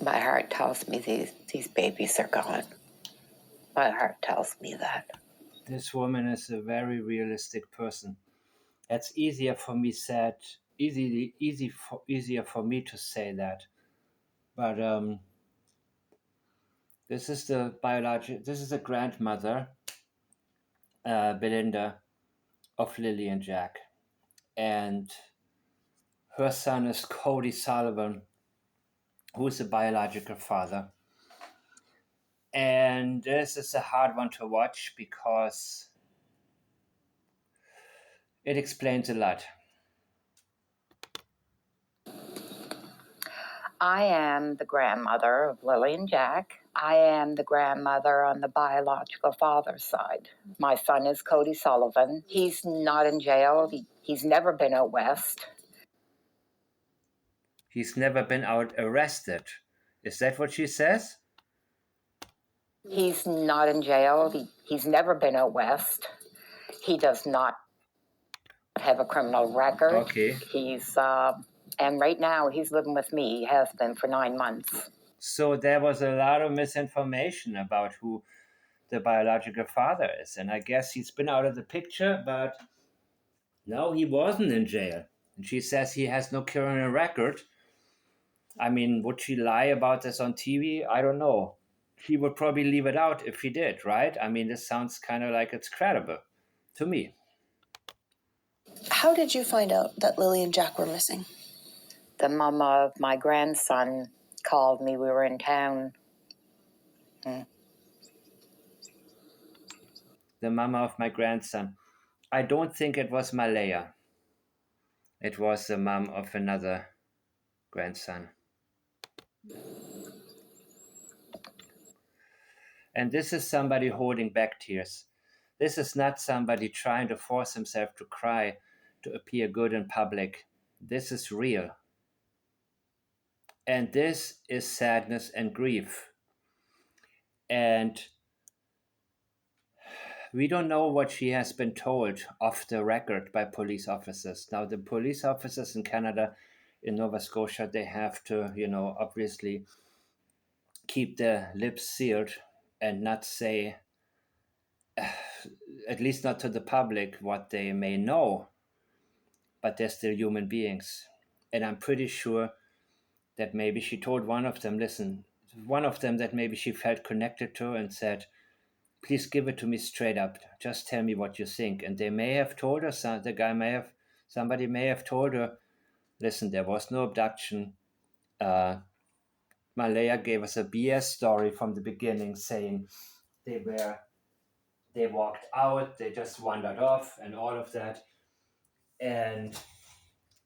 My heart tells me these babies are gone. My heart tells me that. This woman is a very realistic person. It's easier for me easier for me to say that. But this is the grandmother, Belinda, of Lily and Jack. And her son is Cody Sullivan, who is the biological father. And this is a hard one to watch because it explains a lot. I am the grandmother of Lily and Jack. I am the grandmother on the biological father's side. My son is Cody Sullivan. He's not in jail. He's never been out west. He's never been out arrested. Is that what she says? He's not in jail. He's never been out west. He does not have a criminal record. Okay. And right now he's living with me. He has been for 9 months. So there was a lot of misinformation about who the biological father is. And I guess he's been out of the picture, but no, he wasn't in jail. And she says he has no criminal record. I mean, would she lie about this on TV? I don't know. He would probably leave it out if he did, right? I mean, this sounds kind of like it's credible to me. How did you find out that Lily and Jack were missing? The mom of my grandson called me. We were in town. The mama of my grandson. I don't think it was Malaya. It was the mom of another grandson. And this is somebody holding back tears. This is not somebody trying to force himself to cry to appear good in public. This is real. And this is sadness and grief. And we don't know what she has been told off the record by police officers. Now, the police officers in Canada, in Nova Scotia, they have to, obviously keep their lips sealed and not say, at least not to the public, what they may know. But they're still human beings. And I'm pretty sure that maybe she told one of them, that maybe she felt connected to and said, please give it to me straight up. Just tell me what you think. And they may have told her, somebody may have told her, listen, there was no abduction. Malaya gave us a BS story from the beginning saying they walked out, they just wandered off and all of that. And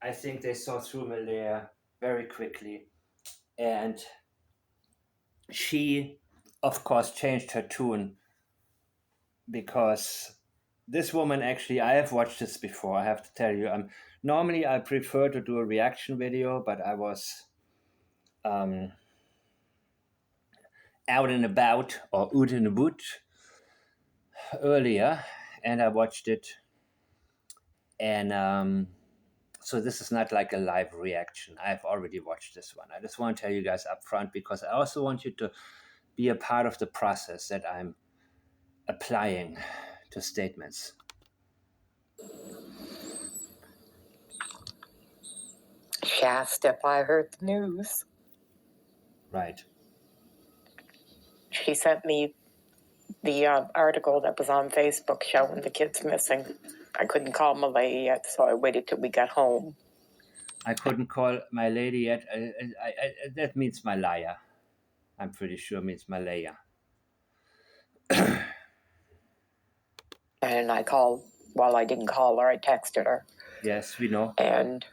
I think they saw through Malaya very quickly. And she, of course, changed her tune because this woman actually, I have watched this before, I have to tell you. Normally, I prefer to do a reaction video, but I was out and about or out and about earlier, and I watched it. And so this is not like a live reaction. I've already watched this one. I just want to tell you guys up front because I also want you to be a part of the process that I'm applying to statements. She asked if I heard the news. Right. She sent me the article that was on Facebook showing the kids missing. I couldn't call Malaya yet, so I waited till we got home. I couldn't call my lady yet. That means Malaya. I'm pretty sure means Malaya. And I called, well, I didn't call her, I texted her. Yes, we know. And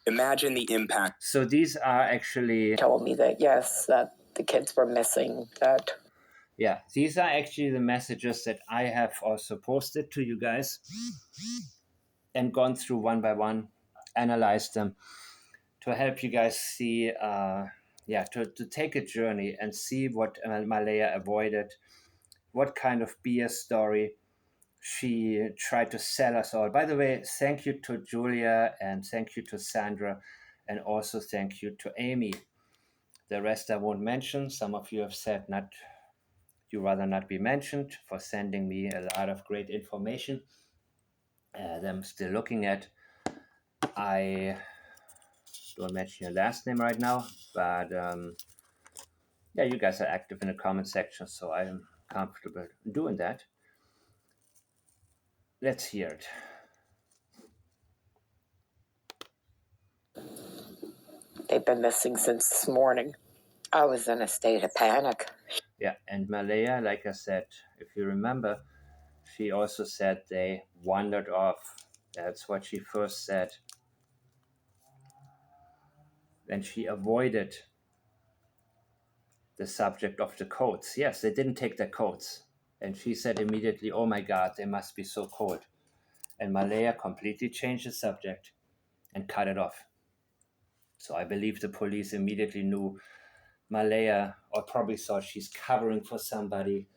imagine the impact. So these are actually... told me that, yes, that the kids were missing, that... Yeah, these are actually the messages that I have also posted to you guys and gone through one by one, analyzed them to help you guys see, to take a journey and see what Malaya avoided, what kind of BS story she tried to sell us all. By the way, thank you to Julia and thank you to Sandra and also thank you to Amy The rest I won't mention. Some of you have said you rather not be mentioned, for sending me a lot of great information that I'm still looking at. I don't mention your last name right now, but yeah, you guys are active in the comment section, so I'm comfortable doing that. Let's hear it. They've been missing since this morning. I was in a state of panic. Yeah, and Malaya, like I said, if you remember, she also said they wandered off. That's what she first said. And she avoided the subject of the coats. Yes, they didn't take their coats. And she said immediately, oh my God, they must be so cold. And Malaya completely changed the subject and cut it off. So I believe the police immediately knew Malaya, or probably thought she's covering for somebody.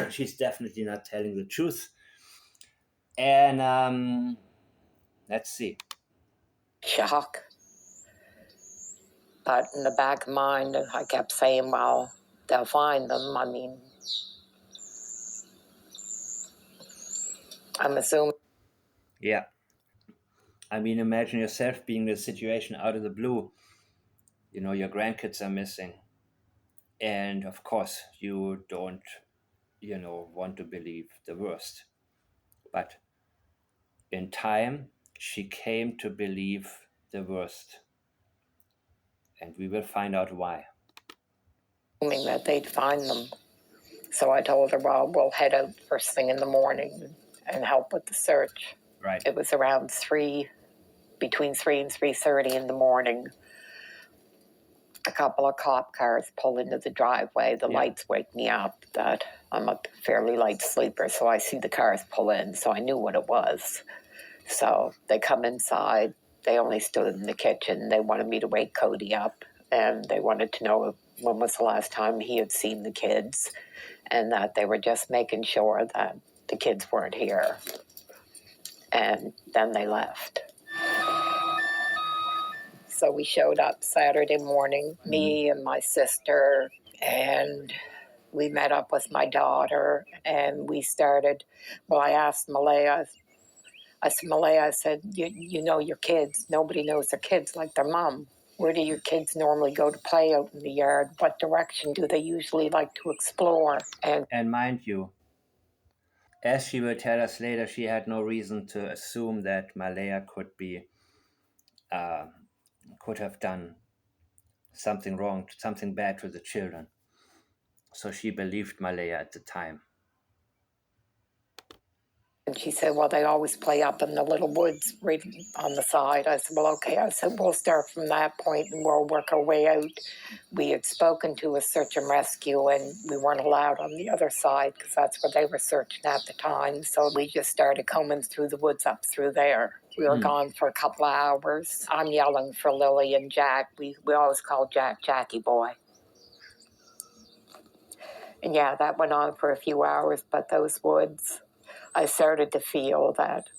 She's definitely not telling the truth. And let's see. Shock. But in the back of my mind, I kept saying, well, they'll find them. I mean, I'm assuming. Yeah. I mean, imagine yourself being in a situation out of the blue. You know, your grandkids are missing. And of course, you don't, want to believe the worst. But in time, she came to believe the worst. And we will find out why. That they'd find them. So I told her, well, we'll head out first thing in the morning and help with the search. Right. It was around between 3 and 3:30 in the morning. A couple of cop cars pull into the driveway. The lights wake me up that I'm a fairly light sleeper, so I see the cars pull in, so I knew what it was. So they come inside. They only stood in the kitchen. They wanted me to wake Cody up, and they wanted to know when was the last time he had seen the kids, and that they were just making sure that the kids weren't here. And then they left. So we showed up Saturday morning, me and my sister, and we met up with my daughter, and we started. Well, I asked Malaya, I said, you know your kids. Nobody knows their kids like their mom. Where do your kids normally go to play out in the yard? What direction do they usually like to explore? And mind you, as she will tell us later, she had no reason to assume that Malaya could have done something wrong, something bad to the children. So she believed Malaya at the time. And she said, well, they always play up in the little woods right on the side. I said, well, okay. I said, we'll start from that point and we'll work our way out. We had spoken to a search and rescue, and we weren't allowed on the other side because that's where they were searching at the time. So we just started combing through the woods up through there. We were gone for a couple of hours. I'm yelling for Lily and Jack. We always call Jack Jackie Boy. And yeah, that went on for a few hours, but those woods, I started to feel that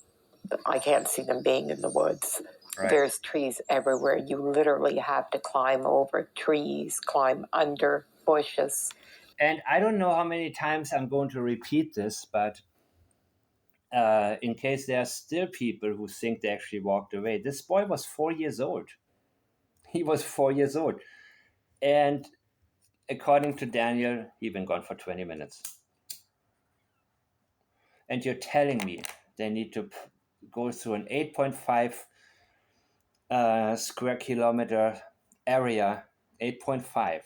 I can't see them being in the woods. Right. There's trees everywhere. You literally have to climb over trees, climb under bushes. And I don't know how many times I'm going to repeat this, but in case there are still people who think they actually walked away, this boy was 4 years old. He was 4 years old. And according to Daniel, he'd been gone for 20 minutes. And you're telling me they need to go through an 8.5 square kilometer area, 8.5,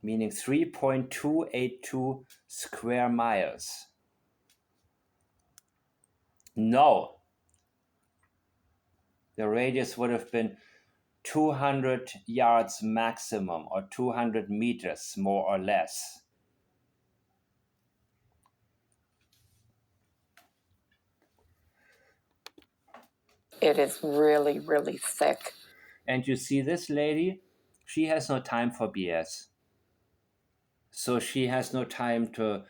meaning 3.282 square miles. No. The radius would have been 200 yards maximum, or 200 meters more or less. It is really, really thick. And you see this lady, she has no time for BS. So she has no time to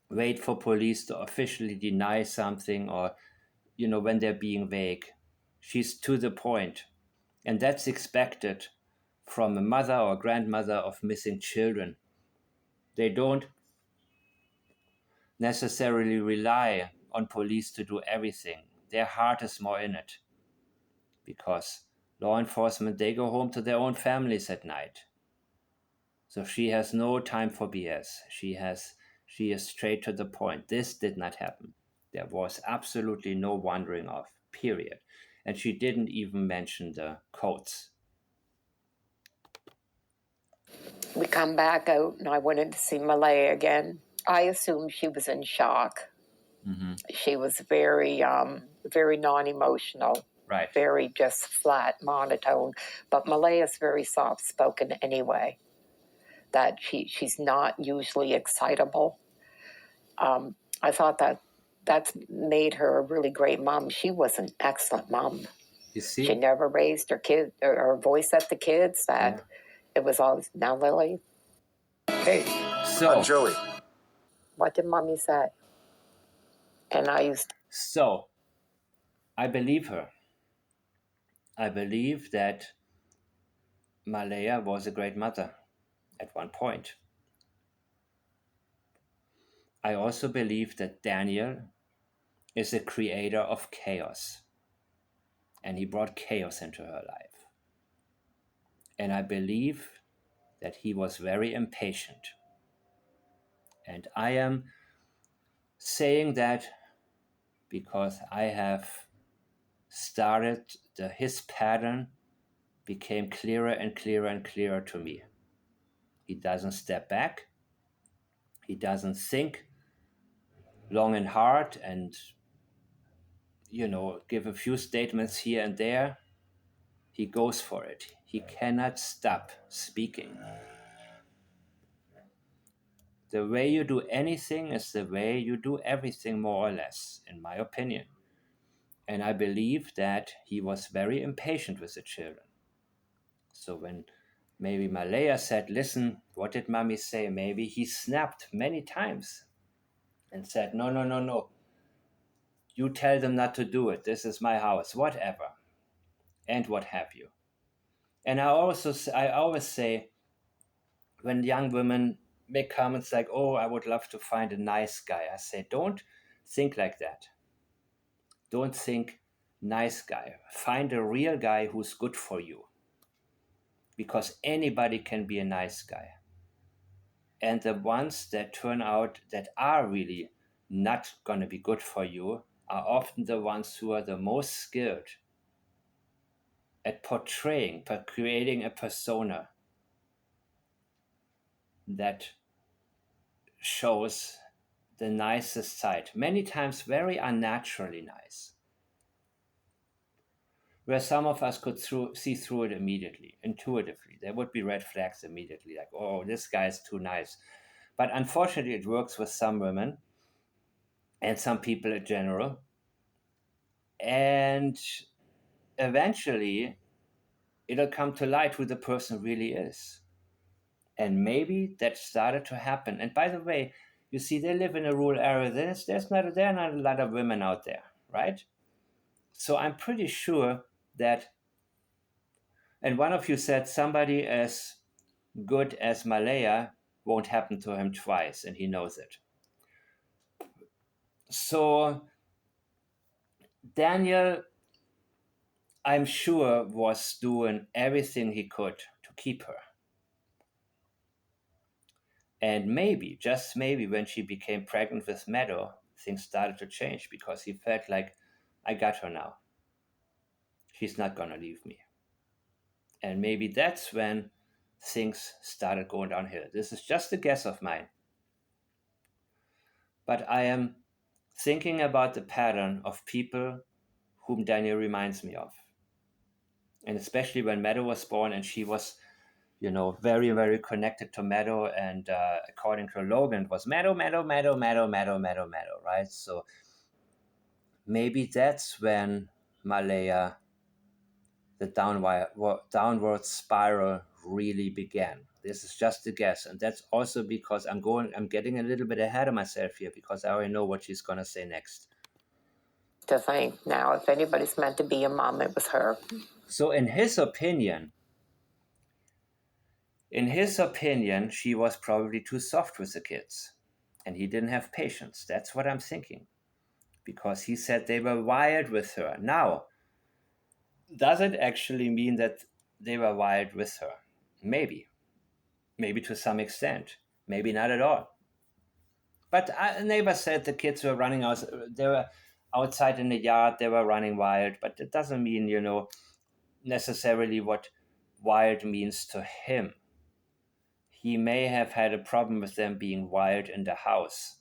wait for police to officially deny something, or, when they're being vague. She's to the point. And that's expected from a mother or grandmother of missing children. They don't necessarily rely on police to do everything. Their heart is more in it, because law enforcement, they go home to their own families at night. So she has no time for BS. She is straight to the point. This did not happen. There was absolutely no wandering off, period. And she didn't even mention the codes. We come back out, and I went in to see Malay again. I assumed she was in shock. Mm-hmm. She was very, very non-emotional. Right. Very just flat, monotone. But Malay is very soft-spoken anyway. That she's not usually excitable. I thought that's made her a really great mom. She was an excellent mom. You see? She never raised her kid or voice at the kids. That it was always, now Lily. Hey, So I'm Joey. What did mommy say? And I used. So I believe her. I believe that Malaya was a great mother at one point. I also believe that Daniel is a creator of chaos, and he brought chaos into her life. And I believe that he was very impatient. And I am saying that because I have started, his pattern became clearer and clearer and clearer to me. He doesn't step back. He doesn't think long and hard and, give a few statements here and there. He goes for it. He cannot stop speaking. The way you do anything is the way you do everything, more or less, in my opinion. And I believe that he was very impatient with the children. So when maybe Malaya said, listen, what did mommy say? Maybe he snapped many times and said, no, no, no, no. You tell them not to do it. This is my house, whatever. And what have you. And I always say, when young women make comments like, oh, I would love to find a nice guy, I say, don't think like that. Don't think nice guy. Find a real guy who's good for you. Because anybody can be a nice guy. And the ones that turn out that are really not going to be good for you are often the ones who are the most skilled at creating a persona that shows the nicest side, many times very unnaturally nice, where some of us could see through it immediately, intuitively. There would be red flags immediately, like, oh, this guy is too nice. But unfortunately, it works with some women and some people in general. And eventually, it'll come to light who the person really is. And maybe that started to happen. And by the way, you see, they live in a rural area. There are not a lot of women out there, right? So I'm pretty sure that, and one of you said somebody as good as Malaya won't happen to him twice, and he knows it. So Daniel, I'm sure, was doing everything he could to keep her. And maybe, just maybe, when she became pregnant with Meadow, things started to change because he felt like, I got her now. She's not going to leave me. And maybe that's when things started going downhill. This is just a guess of mine. But I am thinking about the pattern of people whom Daniel reminds me of. And especially when Meadow was born and she was, very, very connected to Meadow. And according to Logan, it was Meadow, Meadow, Meadow, Meadow, Meadow, Meadow, Meadow, right? So maybe that's when Malaya, the downward spiral really began. This is just a guess. And that's also because I'm getting a little bit ahead of myself here because I already know what she's going to say next. To think now, if anybody's meant to be a mom, it was her. So in his opinion, In his opinion, she was probably too soft with the kids, and he didn't have patience. That's what I'm thinking, because he said they were wired with her. Now, does it actually mean that they were wired with her? Maybe. Maybe to some extent. Maybe not at all. But a neighbor said the kids were running out. They were outside in the yard. They were running wild. But it doesn't mean, necessarily what wild means to him. He may have had a problem with them being wild in the house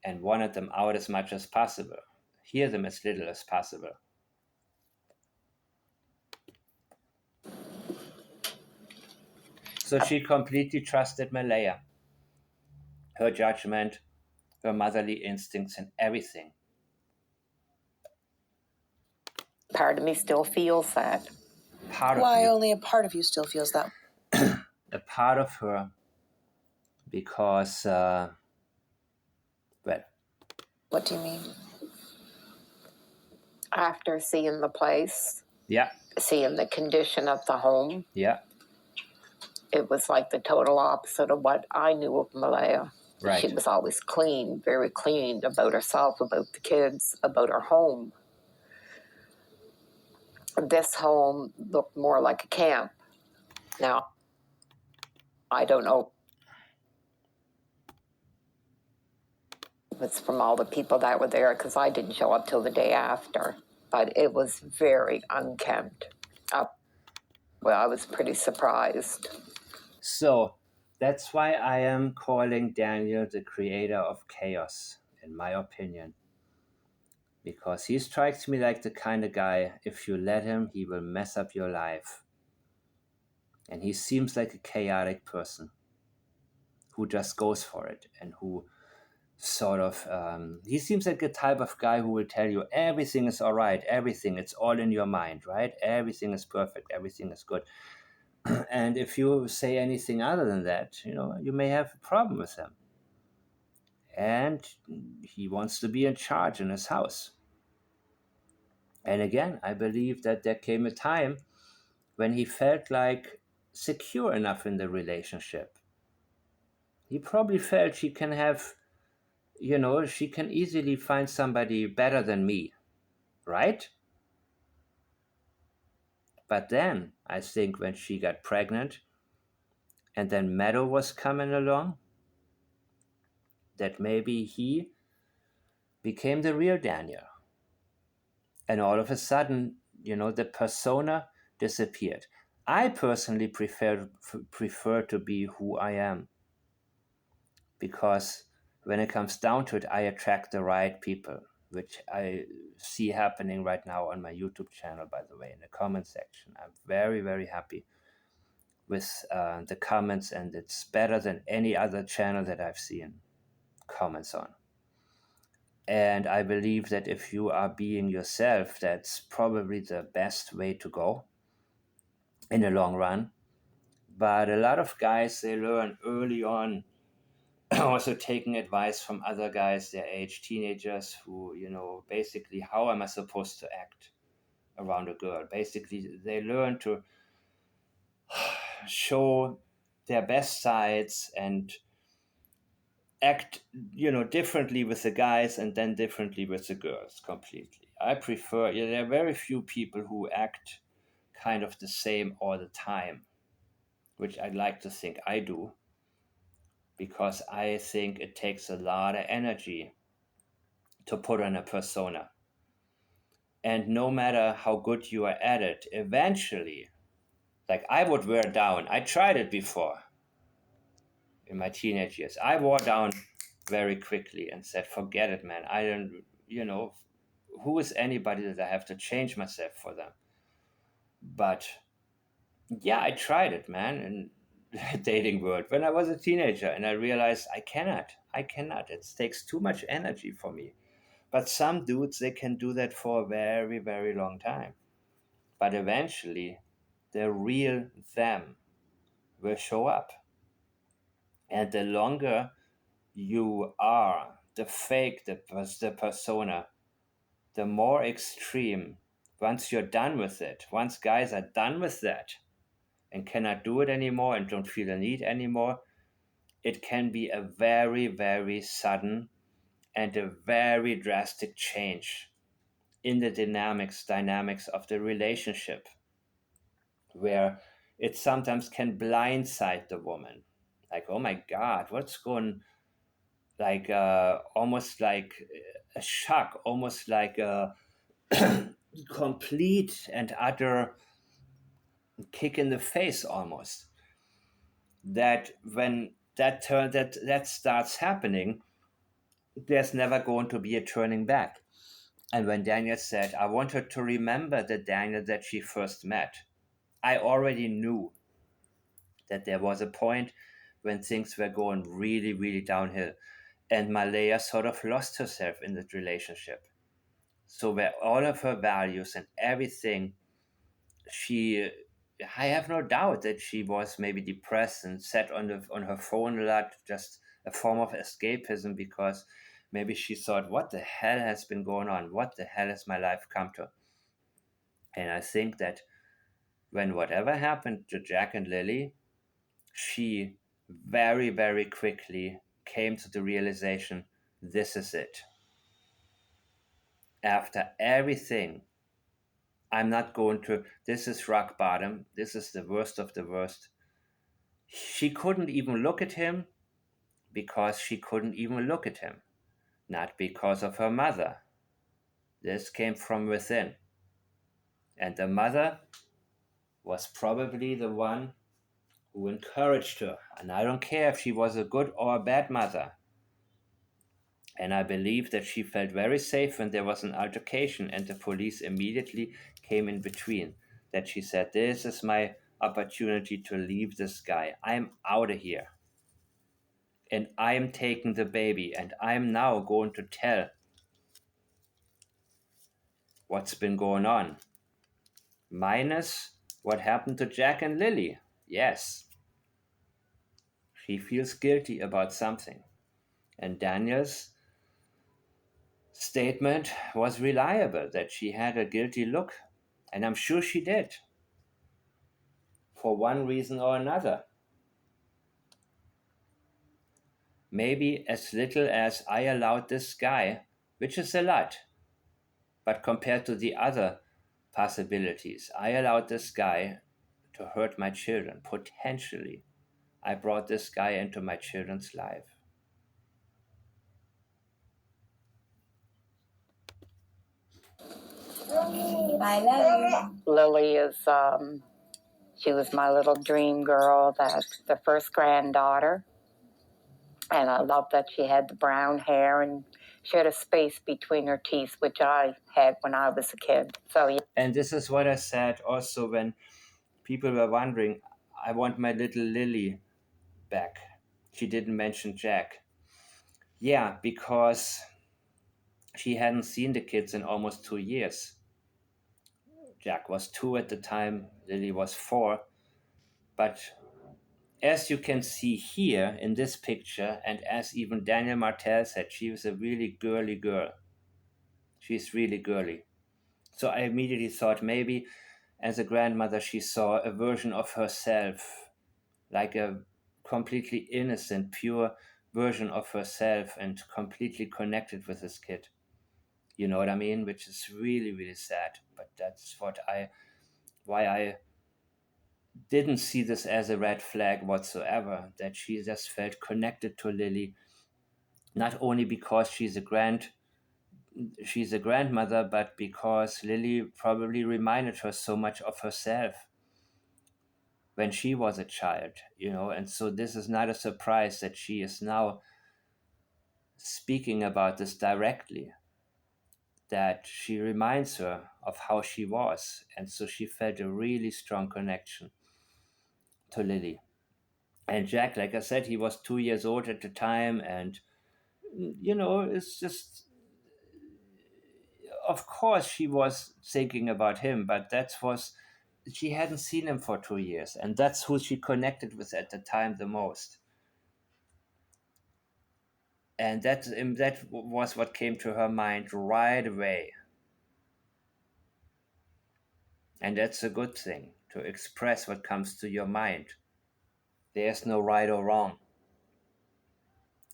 and wanted them out as much as possible, hear them as little as possible. So she completely trusted Malaya, her judgment, her motherly instincts, and everything. Part of me still feels that. Why only a part of you still feels that? A part of her, because, well. What do you mean? After seeing the place, Yeah. seeing the condition of the home, Yeah. it was like the total opposite of what I knew of Malaya. Right. She was always clean, very clean about herself, about the kids, about her home. This home looked more like a camp. Now, I don't know if it's from all the people that were there, because I didn't show up till the day after, but it was very unkempt. Well, I was pretty surprised. So that's why I am calling Daniel the creator of chaos, in my opinion. Because he strikes me like the kind of guy, if you let him, he will mess up your life. And he seems like a chaotic person who just goes for it and who sort of, he seems like a type of guy who will tell you everything is all right, everything, it's all in your mind, right? Everything is perfect, everything is good. And if you say anything other than that, you may have a problem with him. And he wants to be in charge in his house. And again, I believe that there came a time when he felt like secure enough in the relationship. He probably felt she can have, she can easily find somebody better than me, right? But then, I think when she got pregnant and then Meadow was coming along, that maybe he became the real Daniel. And all of a sudden, the persona disappeared. I personally prefer to be who I am, because when it comes down to it, I attract the right people, which I see happening right now on my YouTube channel, by the way, in the comment section. I'm very, very happy with the comments, and it's better than any other channel that I've seen comments on. And I believe that if you are being yourself, that's probably the best way to go in the long run. But a lot of guys, they learn early on, also taking advice from other guys their age, teenagers, who, basically, how am I supposed to act around a girl? Basically, they learn to show their best sides and act, differently with the guys and then differently with the girls completely. I prefer, there are very few people who act kind of the same all the time, which I'd like to think I do, because I think it takes a lot of energy to put on a persona. And no matter how good you are at it, eventually, like I would wear down. I tried it before in my teenage years. I wore down very quickly and said, forget it, man. I don't, who is anybody that I have to change myself for them? But yeah, I tried it, man, in the dating world when I was a teenager, and I realized I cannot. It takes too much energy for me. But some dudes, they can do that for a very, very long time. But eventually, the real them will show up. And the longer you are the fake, the persona, the more extreme, once you're done with it, once guys are done with that, and cannot do it anymore and don't feel the need anymore, it can be a very, very sudden and a very drastic change in the dynamics of the relationship, where it sometimes can blindside the woman. Like, oh my God, what's going, like almost like a shock, almost like a complete and utter kick in the face almost. That when that starts happening, there's never going to be a turning back. And when Daniel said, I want her to remember the Daniel that she first met, I already knew that there was a point when things were going really, really downhill. And Malaya sort of lost herself in that relationship. So where all of her values and everything, she, I have no doubt that she was maybe depressed and sat on her phone a lot, just a form of escapism, because maybe she thought, what the hell has been going on? What the hell has my life come to? And I think that when whatever happened to Jack and Lily, she very, very quickly came to the realization, this is it. After everything, I'm not going to, this is rock bottom. This is the worst of the worst. She couldn't even look at him because she couldn't even look at him. Not because of her mother. This came from within. And the mother was probably the one who encouraged her. And I don't care if she was a good or a bad mother. And I believe that she felt very safe when there was an altercation and the police immediately came in between. That she said, this is my opportunity to leave this guy. I'm out of here. And I'm taking the baby. And I'm now going to tell what's been going on. Minus what happened to Jack and Lily. Yes. She feels guilty about something. And Daniel's statement was reliable, that she had a guilty look. And I'm sure she did. For one reason or another. Maybe as little as I allowed this guy, which is a lot. But compared to the other possibilities, I allowed this guy to hurt my children. Potentially, I brought this guy into my children's life. I love you. Lily is, she was my little dream girl, that's the first granddaughter. And I love that she had the brown hair and she had a space between her teeth, which I had when I was a kid. So, yeah. And this is what I said also when people were wondering, I want my little Lily back. She didn't mention Jack. Yeah, because she hadn't seen the kids in almost 2 years. Jack was 2 at the time, Lily was 4. But as you can see here in this picture, and as even Daniel Martel said, she was a really girly girl. She's really girly. So I immediately thought maybe as a grandmother she saw a version of herself, like a completely innocent, pure version of herself and completely connected with this kid. You know what I mean? Which is really, really sad. But that's why I didn't see this as a red flag whatsoever, that she just felt connected to Lily, not only because she's a grandmother, but because Lily probably reminded her so much of herself when she was a child, and so this is not a surprise that she is now speaking about this directly, that she reminds her of how she was, and so she felt a really strong connection to Lily. And Jack, like I said, he was 2 years old at the time, and it's just, of course she was thinking about him, but she hadn't seen him for 2 years, and that's who she connected with at the time the most. And that was what came to her mind right away. And that's a good thing, to express what comes to your mind. There's no right or wrong.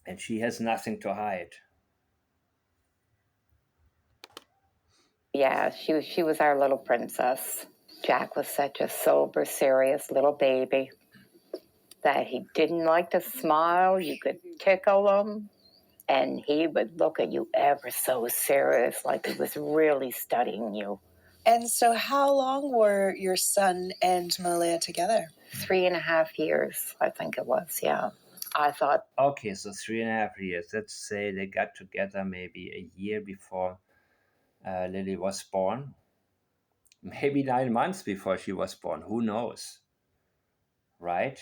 And she has nothing to hide. Yeah, she was our little princess. Jack was such a sober, serious little baby that he didn't like to smile. You could tickle him, and he would look at you ever so serious, like he was really studying you. And so how long were your son and Malaya together? 3.5 years, I think it was, yeah. I thought, Okay, so 3.5 years. Let's say they got together maybe a year before Lily was born. Maybe 9 months before she was born. Who knows? Right?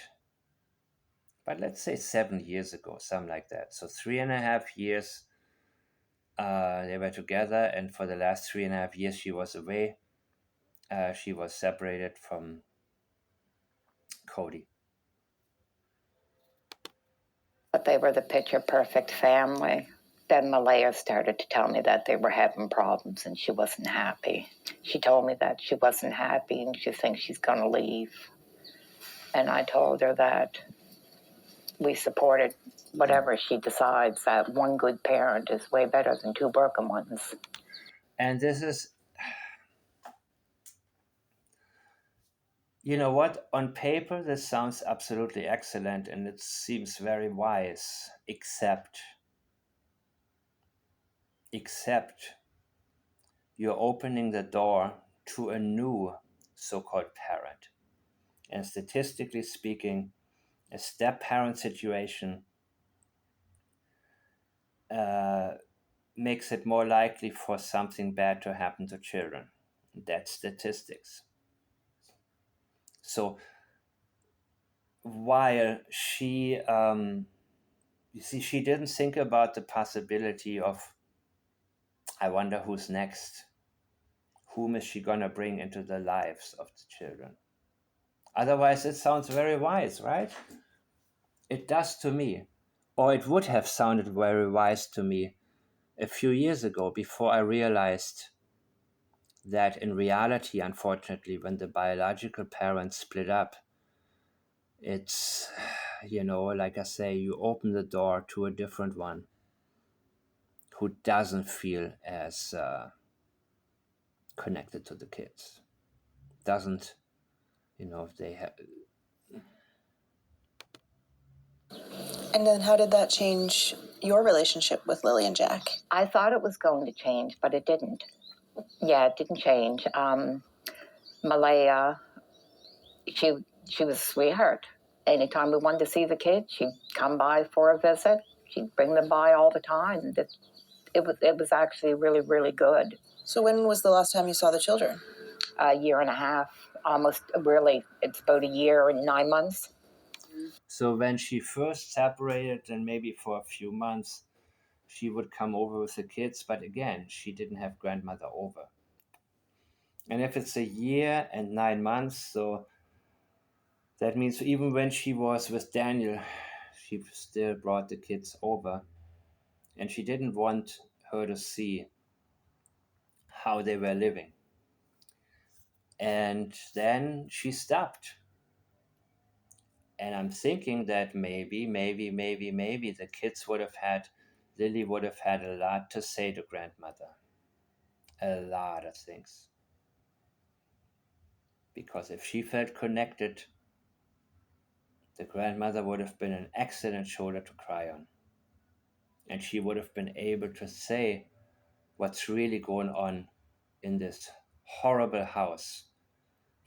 But let's say 7 years ago, something like that. So 3.5 years they were together, and for the last 3.5 years she was away. She was separated from Cody. but they were the picture perfect family. Then Malaya started to tell me that they were having problems and she wasn't happy. She told me that she wasn't happy and she thinks she's going to leave. And I told her that we supported whatever she decides, that one good parent is way better than two broken ones. And this is, you know what, on paper this sounds absolutely excellent and it seems very wise, except you're opening the door to a new so-called parent. And statistically speaking, a step-parent situation makes it more likely for something bad to happen to children. That's statistics. So while she, you see, she didn't think about the possibility of, I wonder who's next. Whom is she going to bring into the lives of the children? Otherwise, it sounds very wise, right? It does to me. Or it would have sounded very wise to me a few years ago, before I realized that in reality, unfortunately, when the biological parents split up, it's, you know, like I say, you open the door to a different one who doesn't feel as connected to the kids. Doesn't, you know, they have. And then how did that change your relationship with Lily and Jack? I thought it was going to change, but it didn't. Yeah, it didn't change. Malaya, she was a sweetheart. Anytime we wanted to see the kids, she'd come by for a visit. She'd bring them by all the time. It was actually really, really good. So when was the last time you saw the children? A year and a half, almost, really. It's about a year and 9 months. So when she first separated, and maybe for a few months, she would come over with the kids, but again, she didn't have grandmother over. And if it's a year and 9 months, so that means even when she was with Daniel, she still brought the kids over. And she didn't want her to see how they were living. And then she stopped. And I'm thinking that maybe the kids would have had, Lily would have had a lot to say to grandmother. A lot of things. Because if she felt connected, the grandmother would have been an excellent shoulder to cry on. And she would have been able to say what's really going on in this horrible house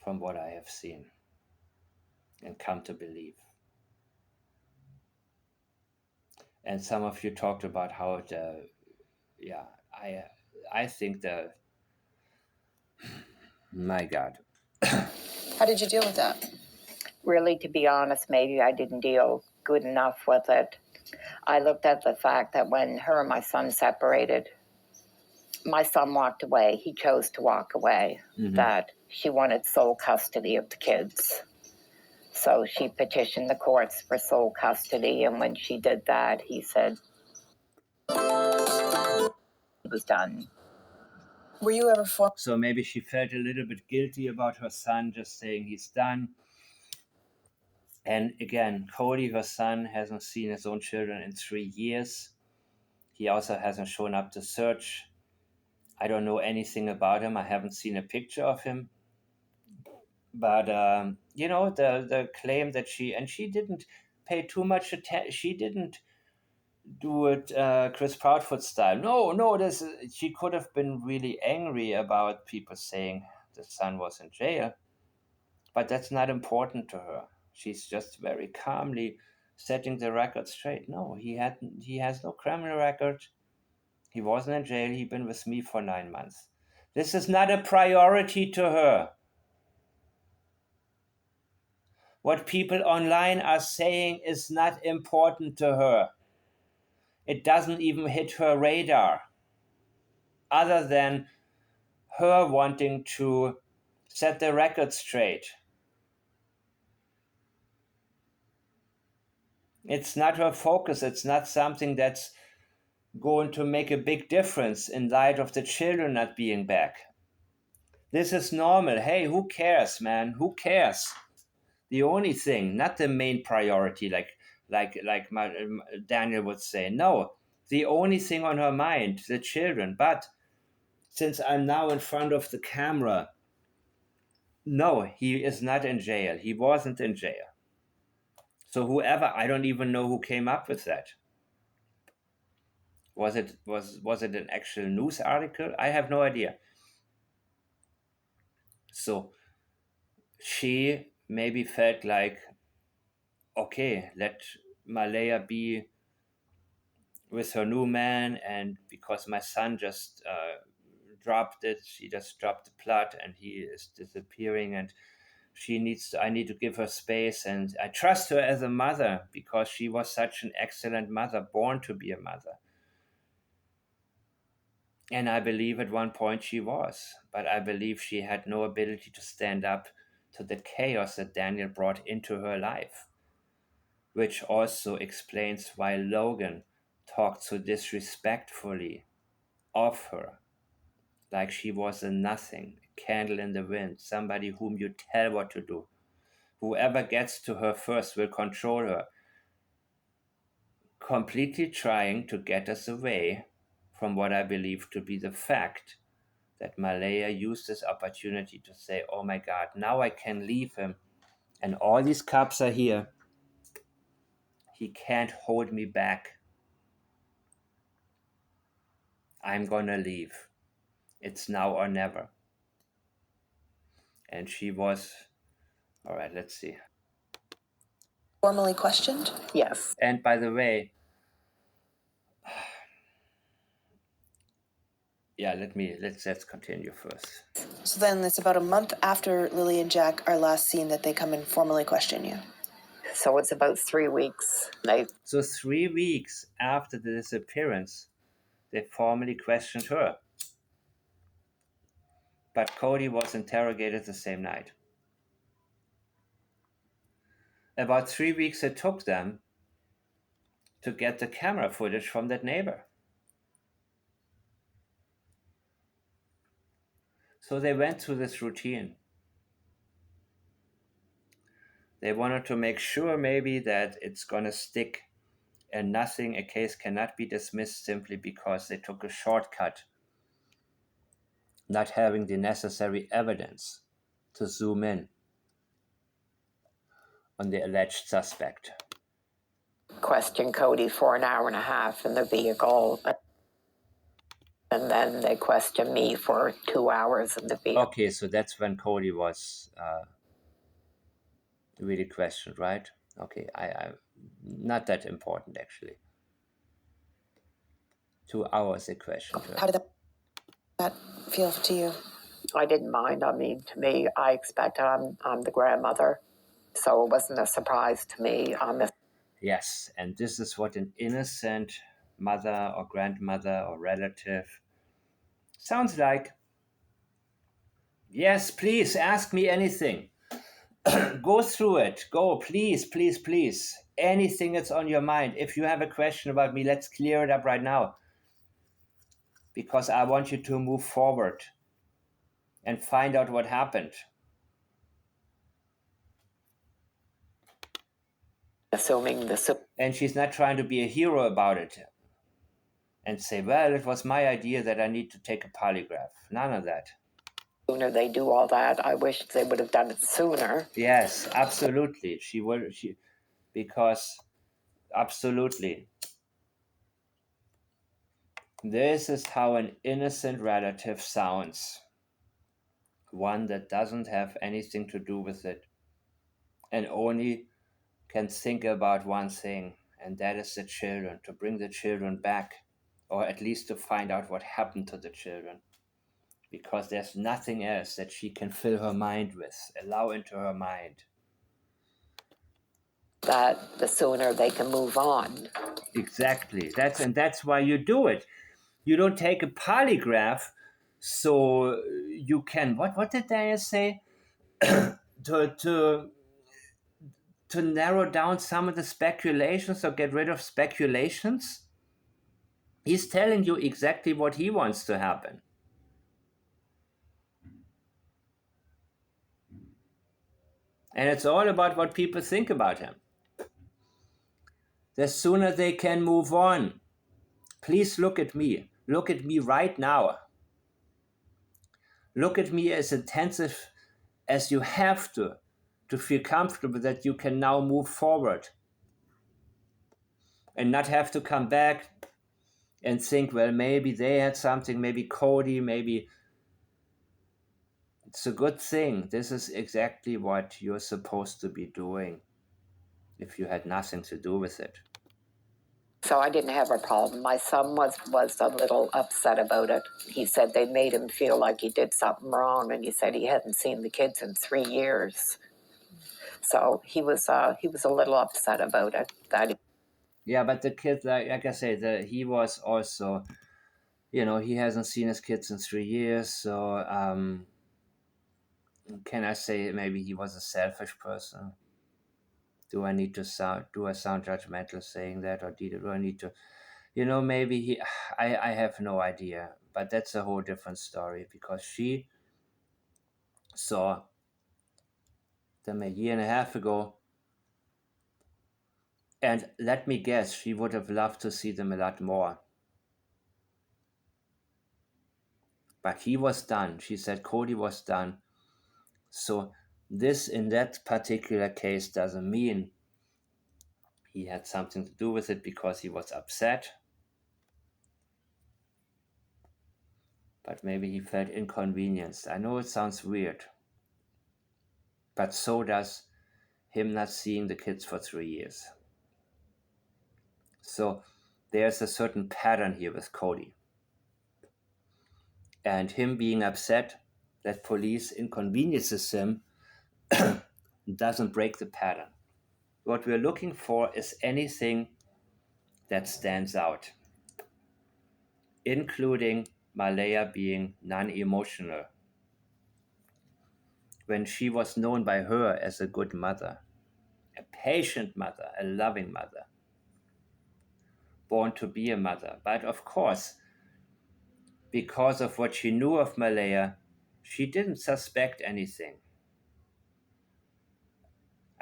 from what I have seen and come to believe. And some of you talked about how I think my God. How did you deal with that? Really, to be honest, maybe I didn't deal good enough with it. I looked at the fact that when her and my son separated, my son walked away. He chose to walk away. Mm-hmm. That she wanted sole custody of the kids. So she petitioned the courts for sole custody, and when she did that, he said it was done. Were you ever So maybe she felt a little bit guilty about her son just saying he's done. And again, Cody, her son, hasn't seen his own children in 3 years. He also hasn't shown up to search. I don't know anything about him. I haven't seen a picture of him. But, the claim that she didn't pay too much attention. She didn't do it Chris Proudfoot style. No, she could have been really angry about people saying the son was in jail. But that's not important to her. She's just very calmly setting the record straight. No, he has no criminal record. He wasn't in jail. He'd been with me for 9 months. This is not a priority to her. What people online are saying is not important to her. It doesn't even hit her radar. Other than her wanting to set the record straight. It's not her focus. It's not something that's going to make a big difference in light of the children not being back. This is normal. Hey, who cares, man? Who cares? The only thing, not the main priority, like Daniel would say. No, the only thing on her mind, the children. But since I'm now in front of the camera, no, he is not in jail. He wasn't in jail. So whoever, I don't even know who came up with that. Was it an actual news article? I have no idea. So she maybe felt like, okay, let Malaya be with her new man, and because my son just dropped it, she just dropped the plot and he is disappearing, and I need to give her space, and I trust her as a mother because she was such an excellent mother, born to be a mother. And I believe at one point she was, but I believe she had no ability to stand up to the chaos that Daniel brought into her life, which also explains why Logan talked so disrespectfully of her, like she was a nothing, a candle in the wind, somebody whom you tell what to do. Whoever gets to her first will control her, completely trying to get us away from what I believe to be the fact that Malaya used this opportunity to say, oh my God, now I can leave him. And all these cops are here. He can't hold me back. I'm gonna leave. It's now or never. And she was, all right, let's see. formally questioned? Yes. And by the way, yeah, let's continue first. So then it's about a month after Lily and Jack are last seen that they come and formally question you. So it's about 3 weeks. So 3 weeks after the disappearance, they formally questioned her. But Cody was interrogated the same night. About 3 weeks it took them to get the camera footage from that neighbor. So they went through this routine. They wanted to make sure maybe that it's going to stick and a case cannot be dismissed simply because they took a shortcut, not having the necessary evidence to zoom in on the alleged suspect. Questioned Cody for an hour and a half in the vehicle. And then they questioned me for 2 hours in the vehicle. Okay, so that's when Cody was really questioned, right? Okay, I not that important actually. 2 hours they questioned her. How did that feel to you? I didn't mind. I mean, to me, I expected I'm the grandmother, so it wasn't a surprise to me. Yes, and this is what an innocent mother or grandmother or relative sounds like. Yes, please ask me anything. Go through it. Go, please, please, please. Anything that's on your mind. If you have a question about me, let's clear it up right now. because I want you to move forward and find out what happened. Assuming And she's not trying to be a hero about it and say, well, it was my idea that I need to take a polygraph. None of that. sooner they do all that, I wish they would have done it sooner. Yes, absolutely. Because absolutely. This is how an innocent relative sounds. One that doesn't have anything to do with it and only can think about one thing, and that is the children, to bring the children back, or at least to find out what happened to the children. Because there's nothing else that she can fill her mind with, allow into her mind. That the sooner they can move on. Exactly. That's why you do it. You don't take a polygraph so you can what did Daniel say? to narrow down some of the speculations or get rid of speculations. He's telling you exactly what he wants to happen. And it's all about what people think about him. The sooner they can move on. Please look at me. Look at me right now. Look at me as intensive as you have to feel comfortable that you can now move forward and not have to come back and think, well, maybe they had something, maybe Cody, maybe. It's a good thing. This is exactly what you're supposed to be doing if you had nothing to do with it. So I didn't have a problem. My son was a little upset about it. He said they made him feel like he did something wrong, and he said he hadn't seen the kids in 3 years. So he was a little upset about it. Yeah, but the kid, like I say, he was also, he hasn't seen his kids in 3 years. So can I say maybe he was a selfish person? Do I sound judgmental saying that, or do I need to? Maybe I have no idea, but that's a whole different story because she saw them a year and a half ago, and let me guess, she would have loved to see them a lot more. But he was done. She said Cody was done. So this, in that particular case, doesn't mean he had something to do with it because he was upset. But maybe he felt inconvenienced. I know it sounds weird, but so does him not seeing the kids for 3 years. So there's a certain pattern here with Cody. And him being upset that police inconveniences him doesn't break the pattern. What we're looking for is anything that stands out, including Malaya being non-emotional, when she was known by her as a good mother, a patient mother, a loving mother, born to be a mother. But of course, because of what she knew of Malaya, she didn't suspect anything.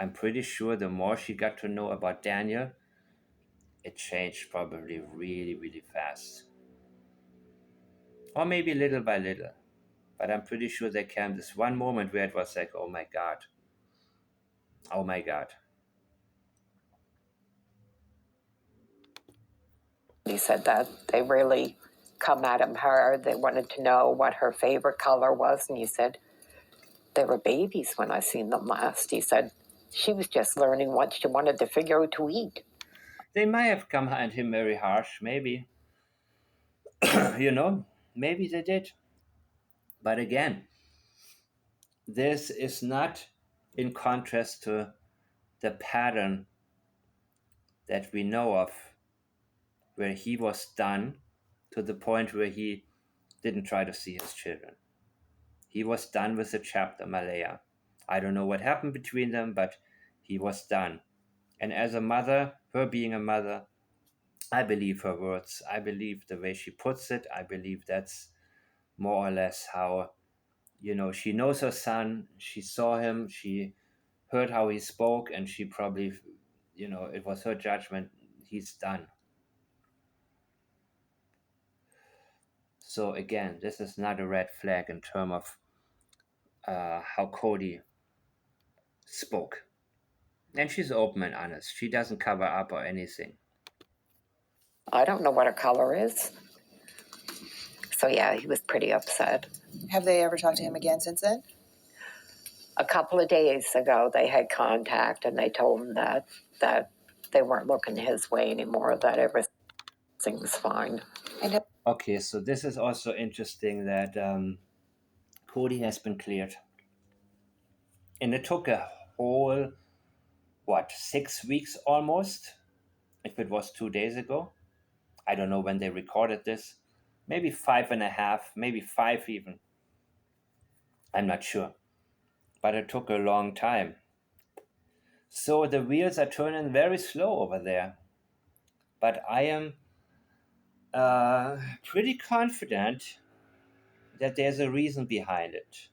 I'm pretty sure the more she got to know about Daniel, it changed probably really, really fast. Or maybe little by little. But I'm pretty sure there came this one moment where it was like, oh my God. Oh my God. He said that they really come at him hard. They wanted to know what her favorite color was, and he said, they were babies when I seen them last. He said, she was just learning what she wanted to figure out to eat. They might have come at him very harsh, maybe. Maybe they did. But again, this is not in contrast to the pattern that we know of, where he was done to the point where he didn't try to see his children. He was done with the chapter Malaya. I don't know what happened between them, but he was done. And as a mother, her being a mother, I believe her words. I believe the way she puts it. I believe that's more or less how, she knows her son. She saw him. She heard how he spoke, and she probably, it was her judgment. He's done. So again, this is not a red flag in terms of how Cody spoke. And she's open and honest. She doesn't cover up or anything. I don't know what her color is. So yeah, he was pretty upset. Have they ever talked to him again since then? A couple of days ago, they had contact, and they told him that they weren't looking his way anymore, that everything was fine. Okay, so this is also interesting that Cody has been cleared. And it took a whole, 6 weeks almost? If it was 2 days ago. I don't know when they recorded this. Maybe 5.5, maybe 5 even. I'm not sure. But it took a long time. So the wheels are turning very slow over there. But I am pretty confident that there's a reason behind it,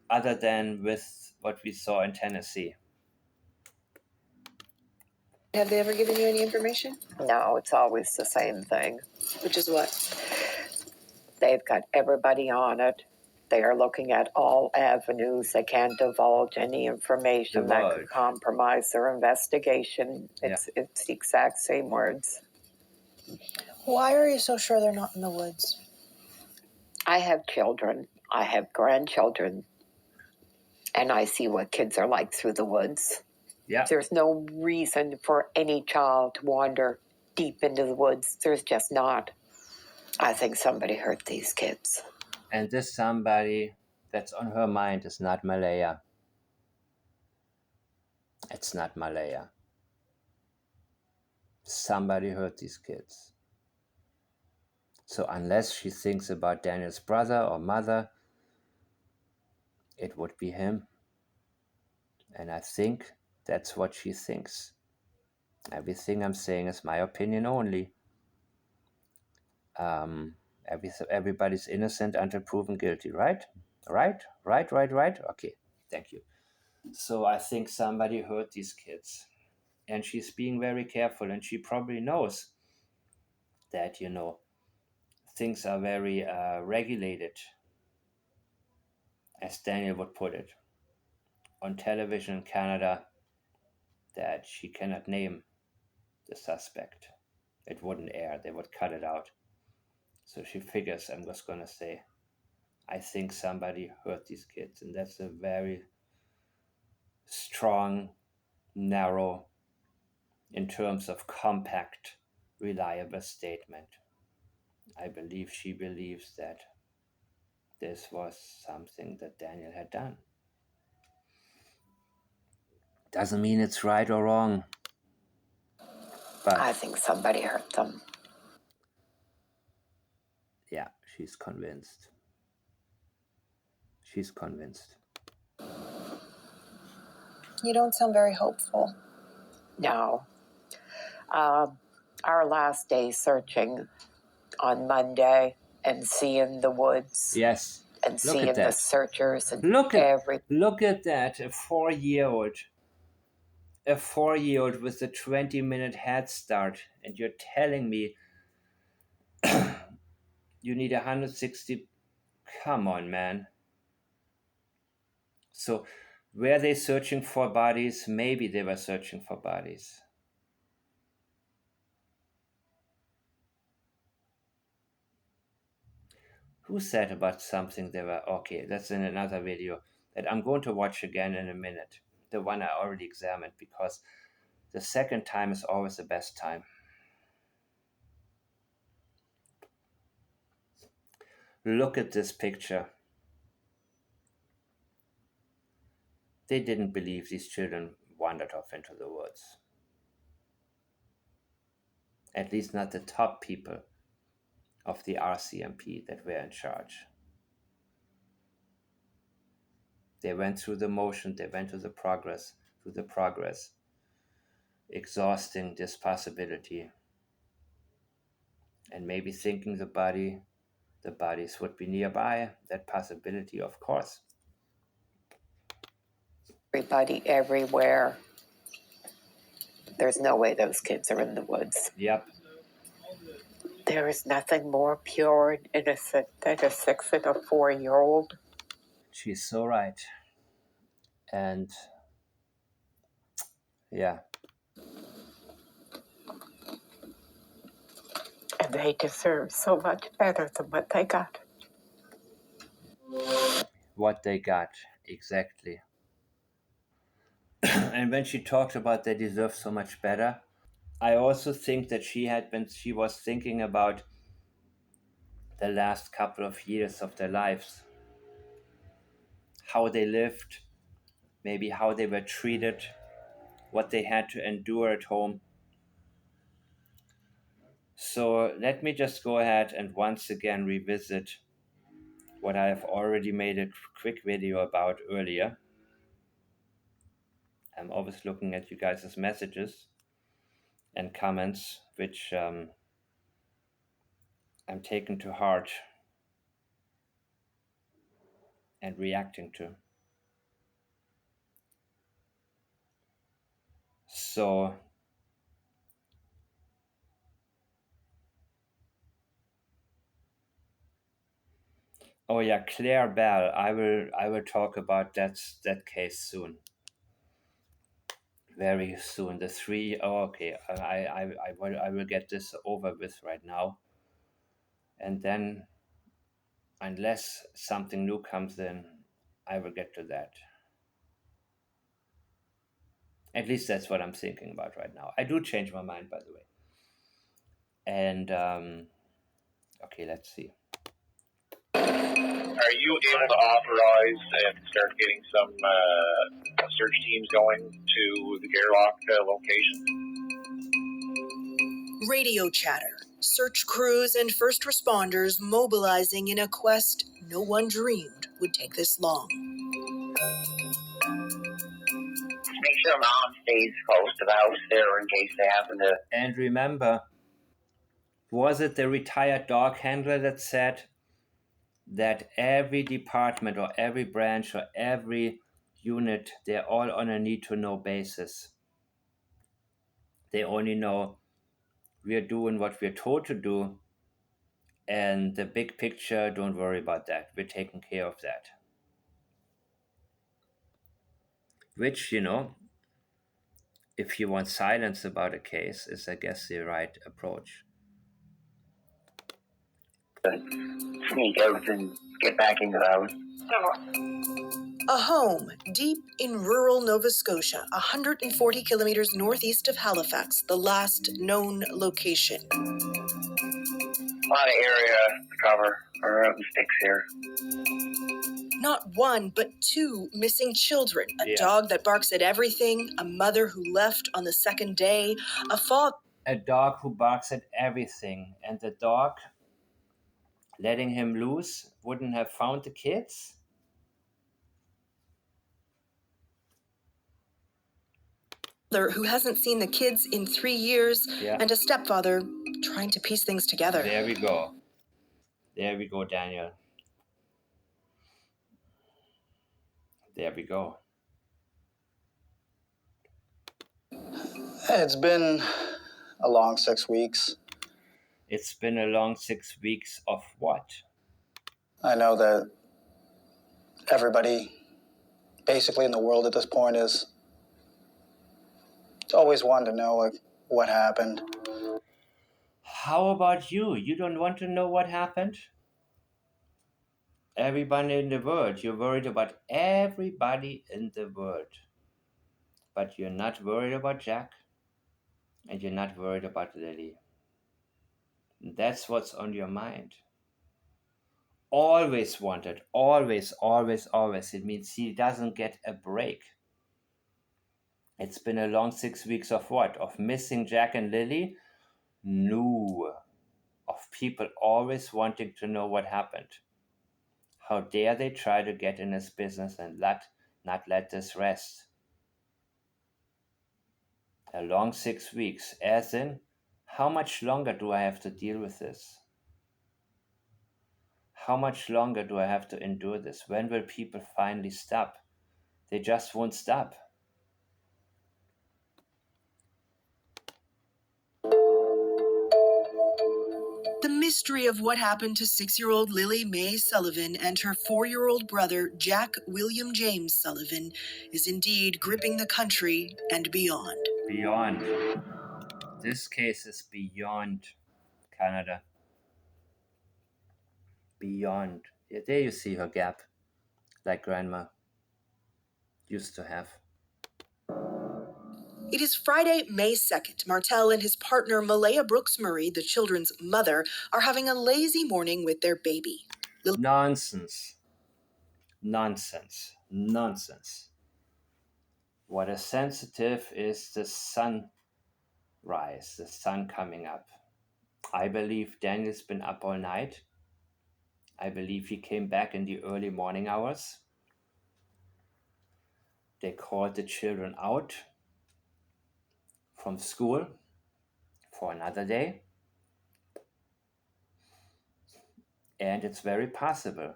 other than with what we saw in Tennessee. Have they ever given you any information? No, it's always the same thing. Which is what? They've got everybody on it. They are looking at all avenues. They can't divulge any information that could compromise their investigation. It's the exact same words. Why are you so sure they're not in the woods? I have children. I have grandchildren. And I see what kids are like through the woods. Yeah. There's no reason for any child to wander deep into the woods. There's just not. I think somebody hurt these kids. And this somebody that's on her mind is not Malaya. It's not Malaya. Somebody hurt these kids. So unless she thinks about Daniel's brother or mother, it would be him. And I think that's what she thinks. Everything I'm saying is my opinion only. Everybody's innocent until proven guilty, right? Right? Okay, thank you. So I think somebody hurt these kids. And she's being very careful, and she probably knows that, things are very regulated, as Daniel would put it, on television in Canada, that she cannot name the suspect. It wouldn't air, they would cut it out. So she figures, I'm just going to say, I think somebody hurt these kids. And that's a very strong, narrow, in terms of compact, reliable statement. I believe she believes that this was something that Daniel had done. Doesn't mean it's right or wrong. But I think somebody hurt them. Yeah, she's convinced. She's convinced. You don't sound very hopeful. No. Our last day searching on Monday and seeing the woods. Yes. And seeing the searchers and look at that, a 4-year-old. A 4-year-old with a 20-minute head start, and you're telling me you need 160. Come on, man. So were they searching for bodies? Maybe they were searching for bodies. Who said about something they were... Okay, that's in another video that I'm going to watch again in a minute. The one I already examined, because the second time is always the best time. Look at this picture. They didn't believe these children wandered off into the woods. At least not the top people of the RCMP that were in charge. They went through the motion, they went through the progress, exhausting this possibility. and maybe thinking the bodies would be nearby. That possibility, of course. Everybody everywhere. There's no way those kids are in the woods. Yep. There is nothing more pure and innocent than a 6 and a 4-year-old. She's so right. And yeah, And they deserve so much better than what they got. what they got, exactly. And when she talked about they deserve so much better, I also think that she was thinking about the last couple of years of their lives, how they lived, maybe how they were treated, what they had to endure at home. So let me just go ahead and once again revisit what I have already made a quick video about earlier. I'm always looking at you guys' messages and comments, which I'm taking to heart and reacting to. So oh yeah, Claire Bell. I will talk about that case soon. Very soon. The three. Oh, okay. I will get this over with right now, and then, unless something new comes in, I will get to that. At least that's what I'm thinking about right now. I do change my mind, by the way. And okay, let's see. Are you able to authorize and start getting some search teams going to the Gerlach location? Radio chatter, search crews and first responders mobilizing in a quest no one dreamed would take this long. Make sure mom stays close to the house there in case they happen to. And remember, was it the retired dog handler that said that every department or every branch or every unit, they're all on a need-to-know basis? They only know we're doing what we're told to do, and the big picture, don't worry about that. We're taking care of that. Which, if you want silence about a case, is, I guess, the right approach. Sneak out and get back into the house. A home deep in rural Nova Scotia, 140 kilometers northeast of Halifax, the last known location. A lot of area to cover around the sticks here. Not one, but two missing children. A Yeah. dog that barks at everything, a mother who left on the second day, a father. A dog who barks at everything, and the dog, letting him loose, wouldn't have found the kids? Who hasn't seen the kids in 3 years, Yeah. and a stepfather trying to piece things together. There we go. There we go, Daniel. There we go. It's been a long 6 weeks. It's been a long 6 weeks of what? I know that everybody basically in the world at this point is always wanting to know, like, what happened. How about you? You don't want to know what happened? Everybody in the world. You're worried about everybody in the world. But you're not worried about Jack. And you're not worried about Lily. That's what's on your mind. Always wanted. Always, always, always. It means he doesn't get a break. It's been a long 6 weeks of what? Of missing Jack and Lily? No. Of people always wanting to know what happened. How dare they try to get in his business and not let this rest? A long 6 weeks, as in, How much longer do I have to deal with this? How much longer do I have to endure this? When will people finally stop? They just won't stop. The mystery of what happened to 6-year-old Lily Mae Sullivan and her 4-year-old brother, Jack William James Sullivan, is indeed gripping the country and beyond. Beyond. This case is beyond Canada. Beyond. Yeah, there you see her gap, like Grandma used to have. It is Friday, May 2nd. Martel and his partner, Malaya Brooks Murray, the children's mother, are having a lazy morning with their baby. Nonsense. Nonsense. Nonsense. What is sensitive is the sunrise, the sun coming up. I believe Daniel's been up all night. I believe he came back in the early morning hours. They called the children out from school for another day. And it's very possible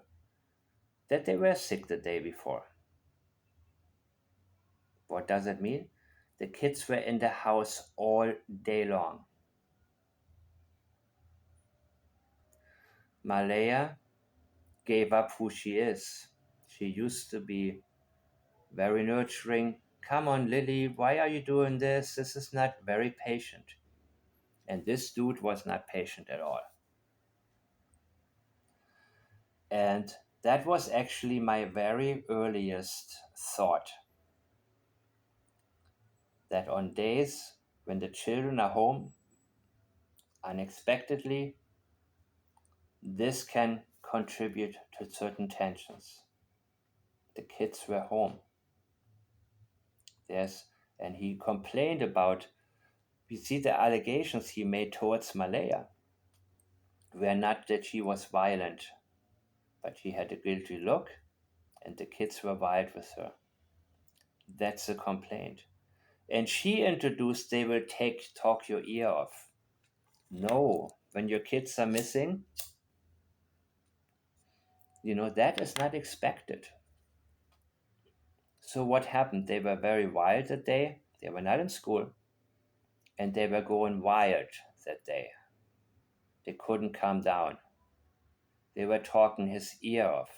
that they were sick the day before. What does it mean? The kids were in the house all day long. Malaya gave up who she is. She used to be very nurturing. Come on, Lily, why are you doing this? This is not very patient. And this dude was not patient at all. And that was actually my very earliest thought. That on days when the children are home unexpectedly, this can contribute to certain tensions. The kids were home. And he complained about, we see the allegations he made towards Malaya were not that she was violent, but she had a guilty look and the kids were wild with her. That's a complaint. And she introduced they will talk your ear off. No, when your kids are missing, that is not expected. So what happened? They were very wild that day. They were not in school. And they were going wild that day. They couldn't calm down. They were talking his ear off.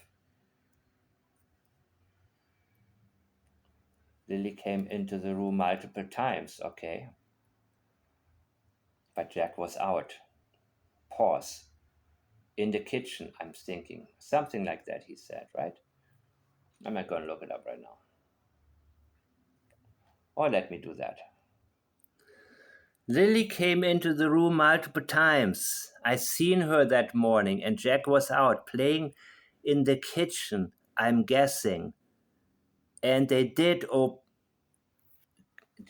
Lily came into the room multiple times, okay. But Jack was out. Pause. In the kitchen, I'm thinking. Something like that, he said, right? I'm not going to look it up right now. Or let me do that. Lily came into the room multiple times. I seen her that morning, and Jack was out playing in the kitchen, I'm guessing. And they did,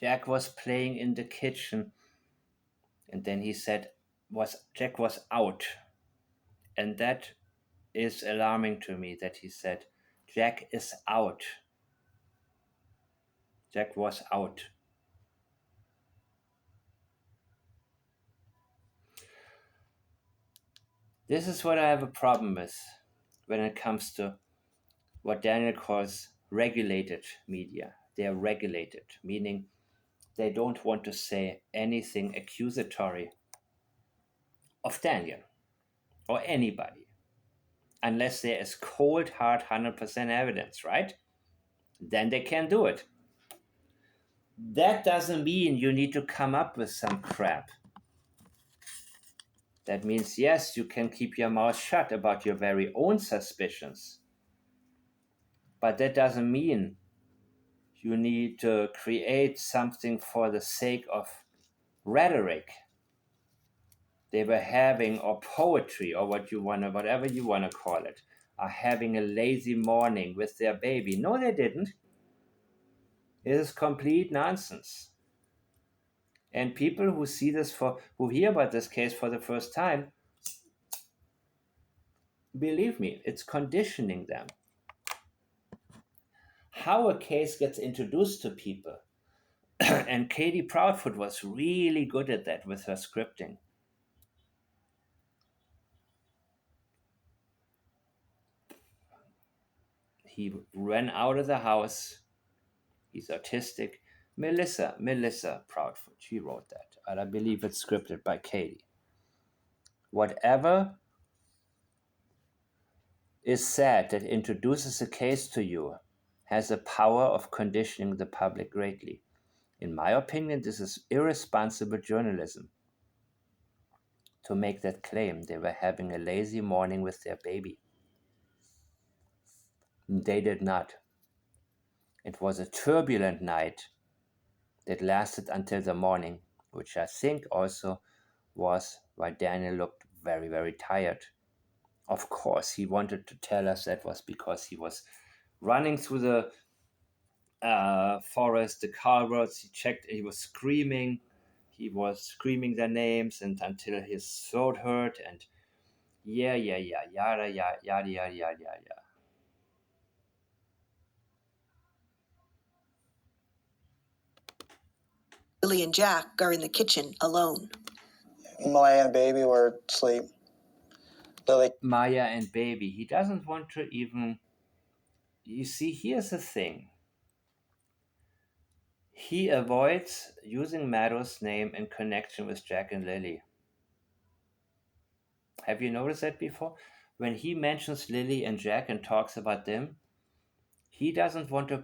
Jack was playing in the kitchen. And then he said, Jack was out. And that is alarming to me that he said, Jack is out. Jack was out. This is what I have a problem with when it comes to what Daniel calls regulated media. They are regulated, meaning they don't want to say anything accusatory of Daniel or anybody unless there is cold, hard, 100% evidence, right? Then they can do it. That doesn't mean you need to come up with some crap. That means, yes, you can keep your mouth shut about your very own suspicions. But that doesn't mean you need to create something for the sake of rhetoric they were having, or poetry, or whatever you want to call it, are having a lazy morning with their baby. No, they didn't. It is complete nonsense. And people who who hear about this case for the first time, believe me, it's conditioning them. How a case gets introduced to people And Katie Proudfoot was really good at that with her scripting. He ran out of the house. He's autistic. Melissa Proudfoot, she wrote that. And I believe it's scripted by Katie. Whatever is said that introduces a case to you has the power of conditioning the public greatly. In my opinion, this is irresponsible journalism to make that claim. They were having a lazy morning with their baby. They did not. It was a turbulent night that lasted until the morning, which I think also was why Daniel looked very, very tired. Of course, he wanted to tell us that was because he was running through the forest, the culverts. He was screaming their names and until his throat hurt and yada. Lily and Jack are in the kitchen alone. Maya and baby were asleep. Lily. Maya and baby. He doesn't want to even. You see, here's the thing. He avoids using Meadow's name in connection with Jack and Lily. Have you noticed that before? When he mentions Lily and Jack and talks about them, he doesn't want to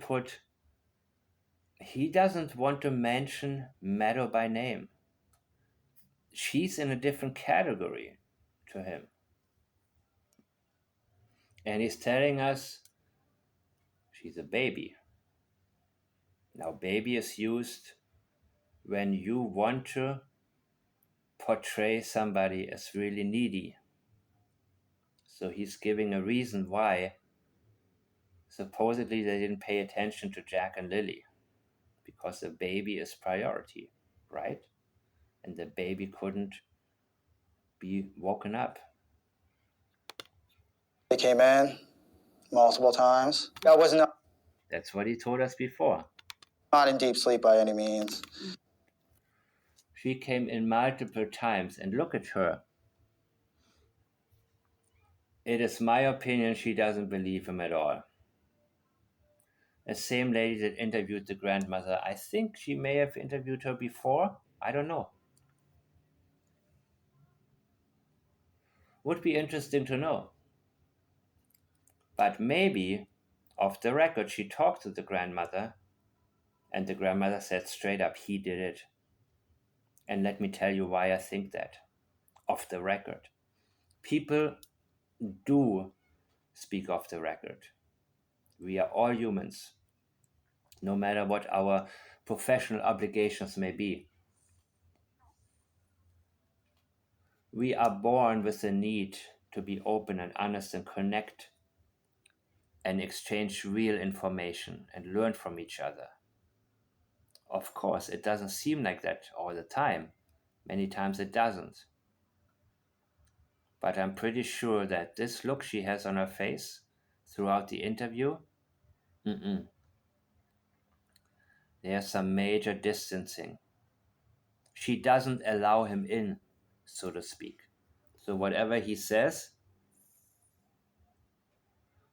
mention Meadow by name. She's in a different category to him. And he's telling us she's a baby. Now, baby is used when you want to portray somebody as really needy. So he's giving a reason why supposedly they didn't pay attention to Jack and Lily. Because the baby is priority, right? And the baby couldn't be woken up. They came in multiple times. I was not. That's what he told us before. Not in deep sleep by any means. She came in multiple times, and look at her. It is my opinion she doesn't believe him at all. The same lady that interviewed the grandmother, I think she may have interviewed her before. I don't know. Would be interesting to know. But maybe, off the record, she talked to the grandmother, and the grandmother said straight up, he did it. And let me tell you why I think that. Off the record. People do speak off the record. We are all humans, no matter what our professional obligations may be. We are born with the need to be open and honest and connect and exchange real information and learn from each other. Of course, it doesn't seem like that all the time. Many times it doesn't. But I'm pretty sure that this look she has on her face throughout the interview, there's some major distancing. She doesn't allow him in, so to speak. So whatever he says,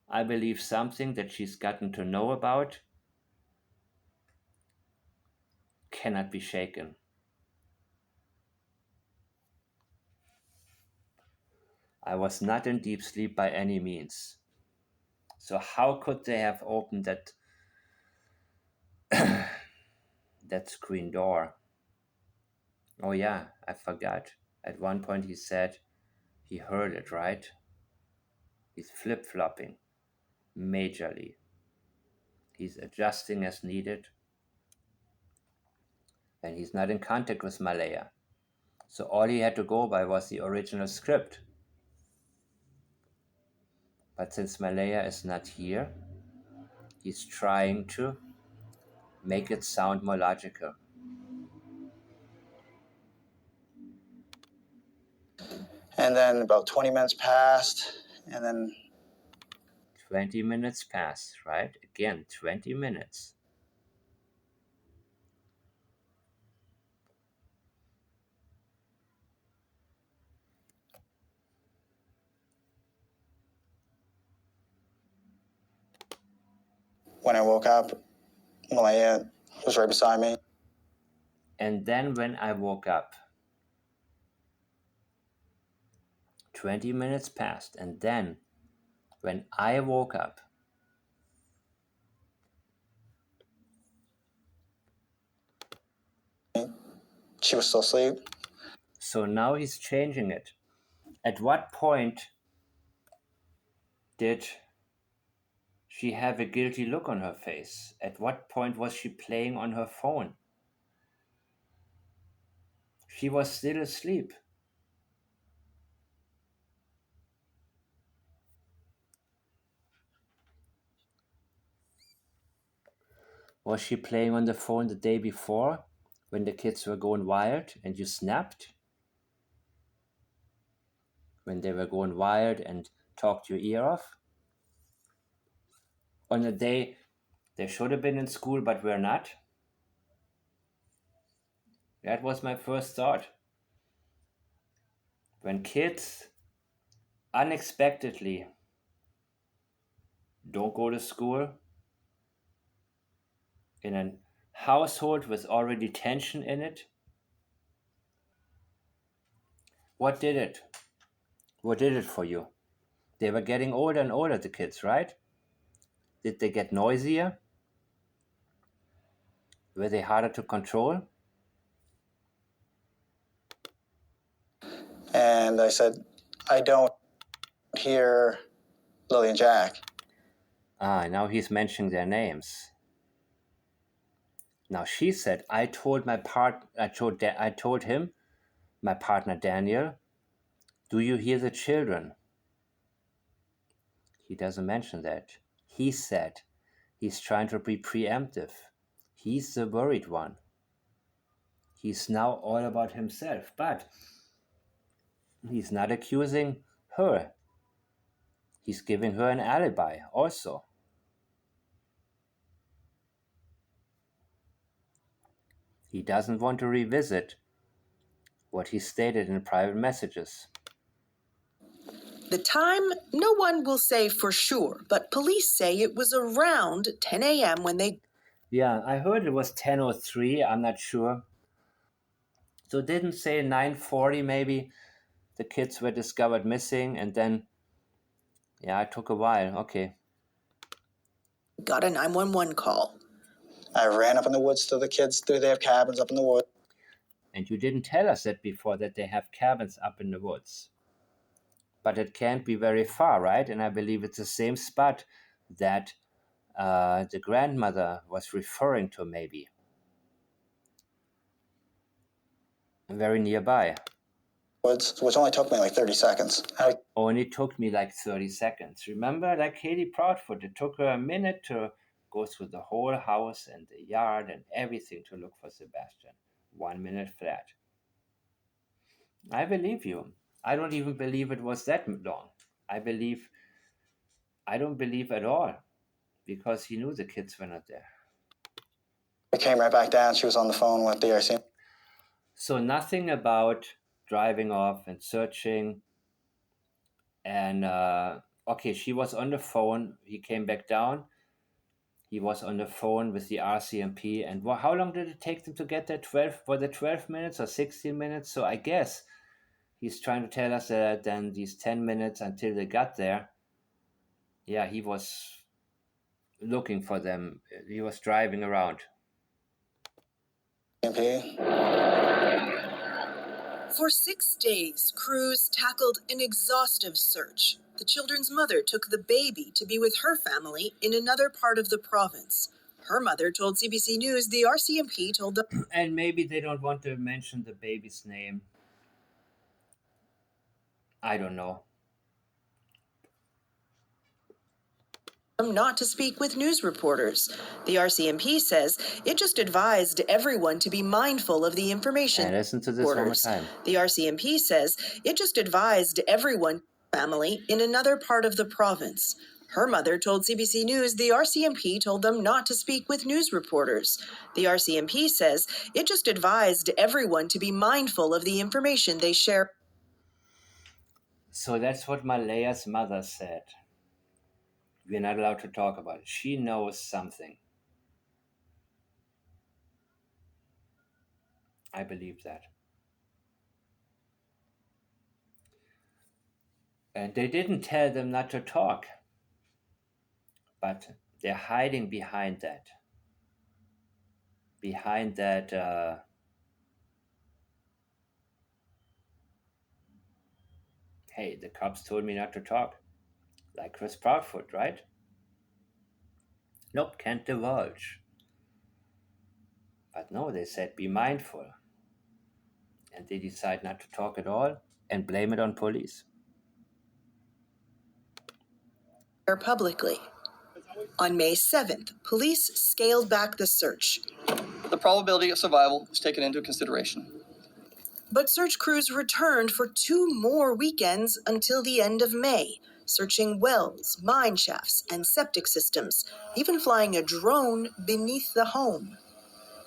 I believe something that she's gotten to know about cannot be shaken. I was not in deep sleep by any means. So how could they have opened that that screen door? Oh yeah, I forgot. At one point he said he heard it, right? He's flip-flopping majorly. He's adjusting as needed. And he's not in contact with Malaya. So all he had to go by was the original script. But since Malaya is not here, he's trying to make it sound more logical. And then about 20 minutes passed, and then 20 minutes passed, right? Again, 20 minutes. When I woke up, Malaya was right beside me. And then when I woke up, 20 minutes passed, and then when I woke up, She was still asleep. so now he's changing it. At what point did she have a guilty look on her face? At what point was she playing on her phone? She was still asleep. Was she playing on the phone the day before when the kids were going wild and you snapped? When they were going wild and talked your ear off? On a day they should have been in school but were not? That was my first thought. When kids unexpectedly don't go to school in a household with already tension in it, what did it? What did it for you? They were getting older and older, the kids, right? Did they get noisier? Were they harder to control? And I said, I don't hear Lily and Jack. Now he's mentioning their names. Now she said, I told him, my partner Daniel, do you hear the children? He doesn't mention that. He said he's trying to be preemptive. He's the worried one. He's now all about himself, but he's not accusing her. He's giving her an alibi also. He doesn't want to revisit what he stated in private messages. The time, no one will say for sure, but police say it was around 10 a.m. when they... Yeah, I heard it was 10:03, I'm not sure. So it didn't say 9:40 maybe the kids were discovered missing, and then, yeah, it took a while. Okay. got a 911 call. I ran up in the woods to the kids. Do they have cabins up in the woods? And you didn't tell us that before, that they have cabins up in the woods. But it can't be very far, right? And I believe it's the same spot that the grandmother was referring to, maybe. Very nearby. Woods, which only took me like 30 seconds. Only took me like 30 seconds. Remember, like Katie Proudfoot, it took her a minute to go through the whole house and the yard and everything to look for Sebastian. 1 minute flat. I believe you. I don't even believe it was that long. I don't believe at all, because he knew the kids were not there. I came right back down. She was on the phone with the RC. So nothing about driving off and searching. And okay, she was on the phone. He came back down. He was on the phone with the RCMP. And how long did it take them to get there? 12 minutes or 16 minutes? So I guess he's trying to tell us that then these 10 minutes until they got there, yeah, he was looking for them. He was driving around. For 6 days, crews tackled an exhaustive search. The children's mother took the baby to be with her family in another part of the province. Her mother told CBC News the RCMP told them... And maybe they don't want to mention the baby's name. I don't know. Not to speak with news reporters. The RCMP says it just advised everyone to be mindful of the information. And listen to this one more time. The RCMP says it just advised everyone, family, in another part of the province. Her mother told CBC News the RCMP told them not to speak with news reporters. The RCMP says it just advised everyone to be mindful of the information they share. So that's what Malaya's mother said. We're not allowed to talk about it. She knows something. I believe that. And they didn't tell them not to talk, but they're hiding behind that. Hey, the cops told me not to talk. Like Chris Proudfoot, right? Nope, can't divulge. But no, they said be mindful. And they decide not to talk at all and blame it on police. Publicly. On May 7th, police scaled back the search. The probability of survival was taken into consideration. But search crews returned for 2 more weekends until the end of May, searching wells, mine shafts, and septic systems, even flying a drone beneath the home.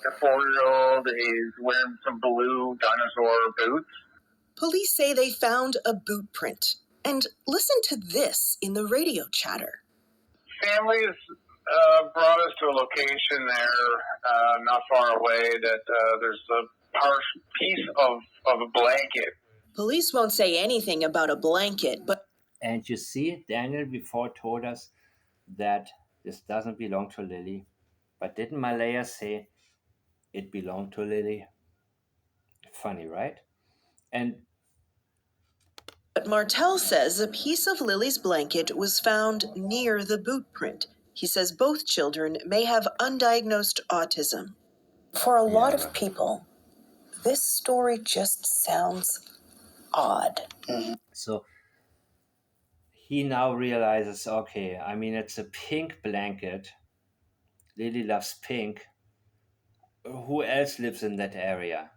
The 4-year-old is wearing some blue dinosaur boots. Police say they found a boot print. And listen to this in the radio chatter. Families brought us to a location there, not far away, that there's a piece of a blanket. Police won't say anything about a blanket, but... And you see, Daniel before told us that this doesn't belong to Lily. But didn't Malaya say it belonged to Lily? Funny, right? But Martel says a piece of Lily's blanket was found near the boot print. He says both children may have undiagnosed autism. For a lot of people, this story just sounds odd. So he now realizes, okay, I mean, it's a pink blanket. Lily loves pink. Who else lives in that area?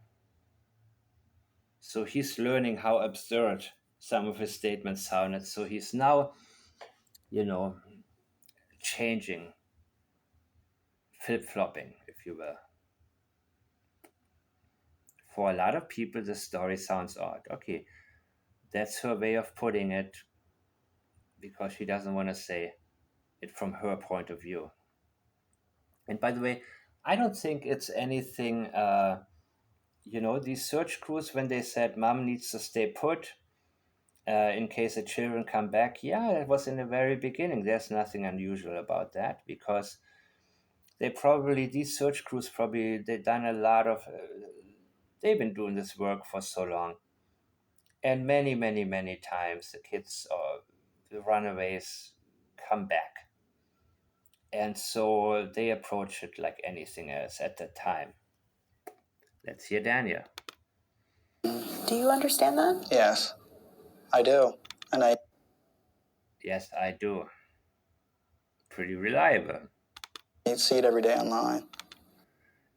So he's learning how absurd some of his statements sounded. So he's now, changing, flip-flopping, if you will. For a lot of people, the story sounds odd. Okay, that's her way of putting it because she doesn't want to say it from her point of view. And by the way, I don't think it's anything, these search crews, when they said mom needs to stay put in case the children come back, yeah, it was in the very beginning. There's nothing unusual about that because these search crews they've done a lot of, they've been doing this work for so long. And many, many, many times the kids or the runaways come back. And so they approach it like anything else at the time. Let's hear Daniel. Do you understand that? Yes, I do. Yes, I do. Pretty reliable. You see it every day online.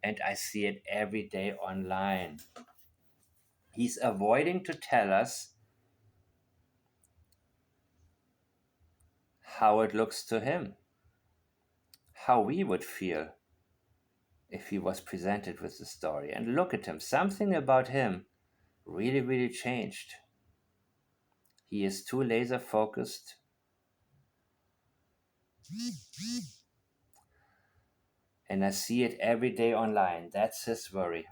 And I see it every day online. He's avoiding to tell us how it looks to him, how we would feel if he was presented with the story. And look at him, something about him really, really changed. He is too laser focused. And I see it every day online. That's his worry.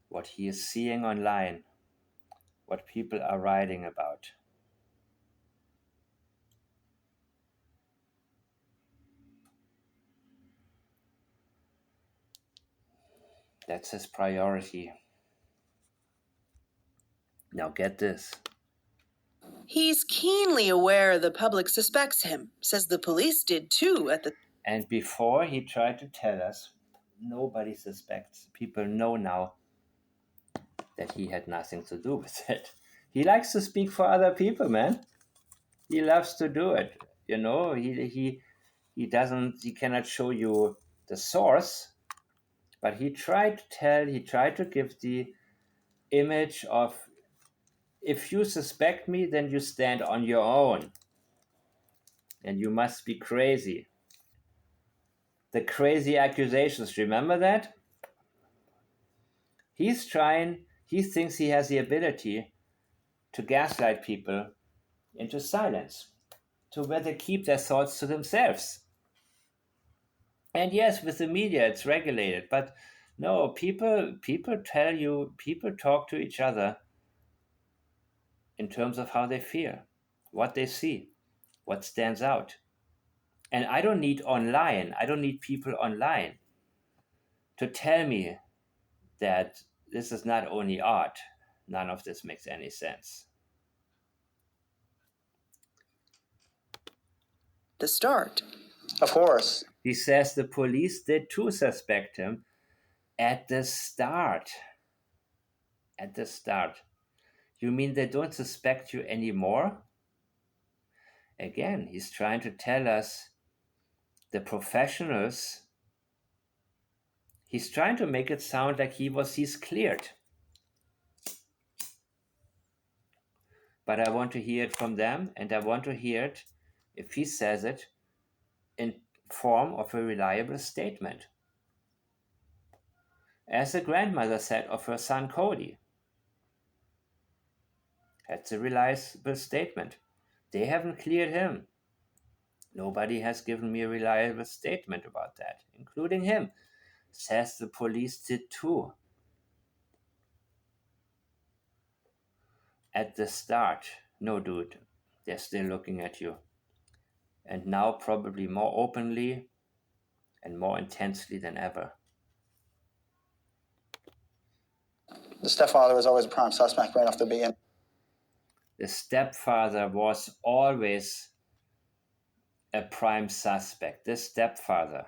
What he is seeing online, what people are writing about. That's his priority. Now get this. He's keenly aware the public suspects him, says the police did too at the... And before he tried to tell us, nobody suspects. People know now that he had nothing to do with it. He likes to speak for other people, man. He loves to do it. He cannot show you the source, but he tried to give the image of, if you suspect me, then you stand on your own. And you must be crazy. The crazy accusations, remember that? He thinks he has the ability to gaslight people into silence. to where they keep their thoughts to themselves. And yes, with the media, it's regulated, but no, people talk to each other in terms of how they feel, what they see, what stands out. And I don't need people online to tell me that this is not only art. None of this makes any sense. The start. Of course. He says the police did too suspect him at the start. At the start. You mean they don't suspect you anymore? Again, he's trying to tell us the professionals, he's trying to make it sound like he's cleared. But I want to hear it from them, and I want to hear it, if he says it, in form of a reliable statement. As the grandmother said of her son Cody. That's a reliable statement. They haven't cleared him. Nobody has given me a reliable statement about that, including him. Says the police did too. At the start, no dude, they're still looking at you. And now probably more openly and more intensely than ever. The stepfather was always a prime suspect right off the beginning. The stepfather was always a prime suspect. This stepfather.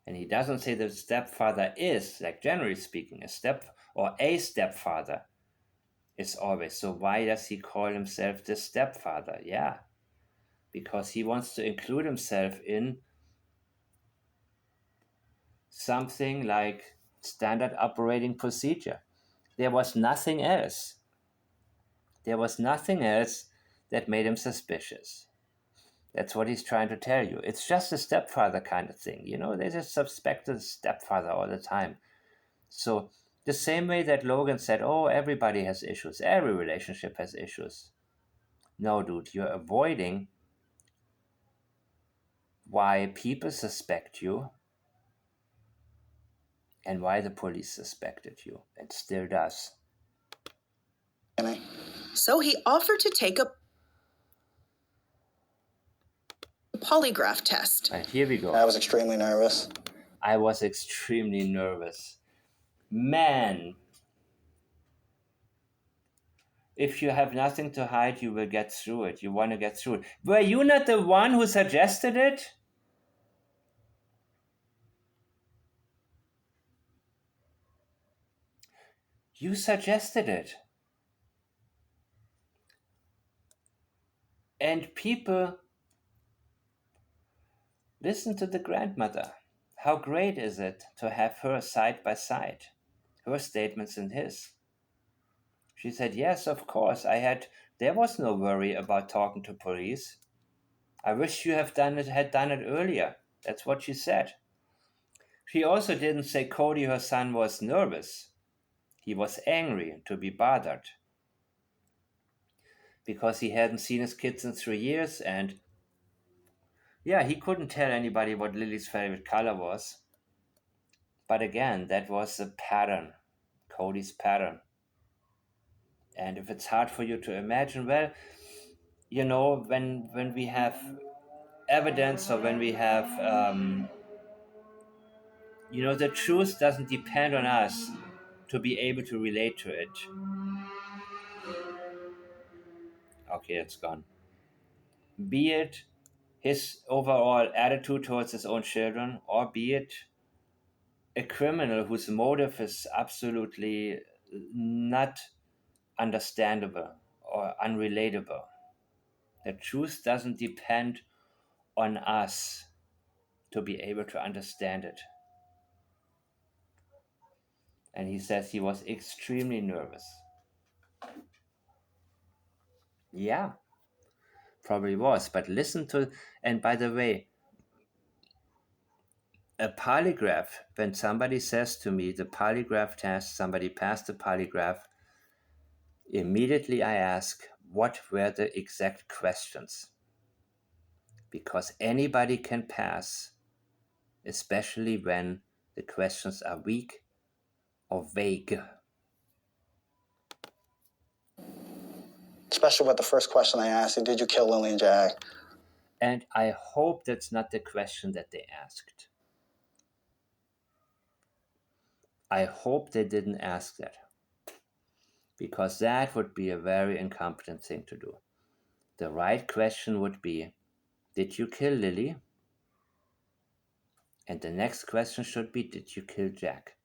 And he doesn't say the stepfather is, like generally speaking, a stepfather is always. So why does he call himself the stepfather? Yeah, because he wants to include himself in something like standard operating procedure. There was nothing else. There was nothing else that made him suspicious. That's what he's trying to tell you. It's just a stepfather kind of thing. You know, they just suspect the stepfather all the time. So the same way that Logan said, oh, everybody has issues. Every relationship has issues. No, dude, you're avoiding why people suspect you and why the police suspected you and still does. So he offered to take a polygraph test. And here we go. I was extremely nervous. I was extremely nervous. Man, if you have nothing to hide, you will get through it. You want to get through it. Were you not the one who suggested it? You suggested it. And people listen to the grandmother. How great is it to have her side by side? Her statements and his. She said, yes, of course, there was no worry about talking to police. I wish you had done it earlier. That's what she said. She also didn't say Cody, her son, was nervous. He was angry to be bothered because he hadn't seen his kids in 3 years, and yeah, he couldn't tell anybody what Lily's favorite color was. But again, that was a pattern, Cody's pattern. And if it's hard for you to imagine, well, you know, when we have evidence or when we have, the truth doesn't depend on us to be able to relate to it. Okay, it's gone. Be it his overall attitude towards his own children, or be it a criminal whose motive is absolutely not understandable or unrelatable. The truth doesn't depend on us to be able to understand it. And he says he was extremely nervous. Yeah, probably was. But listen to, and by the way, a polygraph, when somebody says to me, the polygraph test, somebody passed the polygraph, immediately I ask, what were the exact questions. Because anybody can pass, especially when the questions are weak or vague. Especially with the first question they asked you, did you kill Lily and Jack? And I hope that's not the question that they asked. I hope they didn't ask that. Because that would be a very incompetent thing to do. The right question would be, did you kill Lily? And the next question should be, did you kill Jack?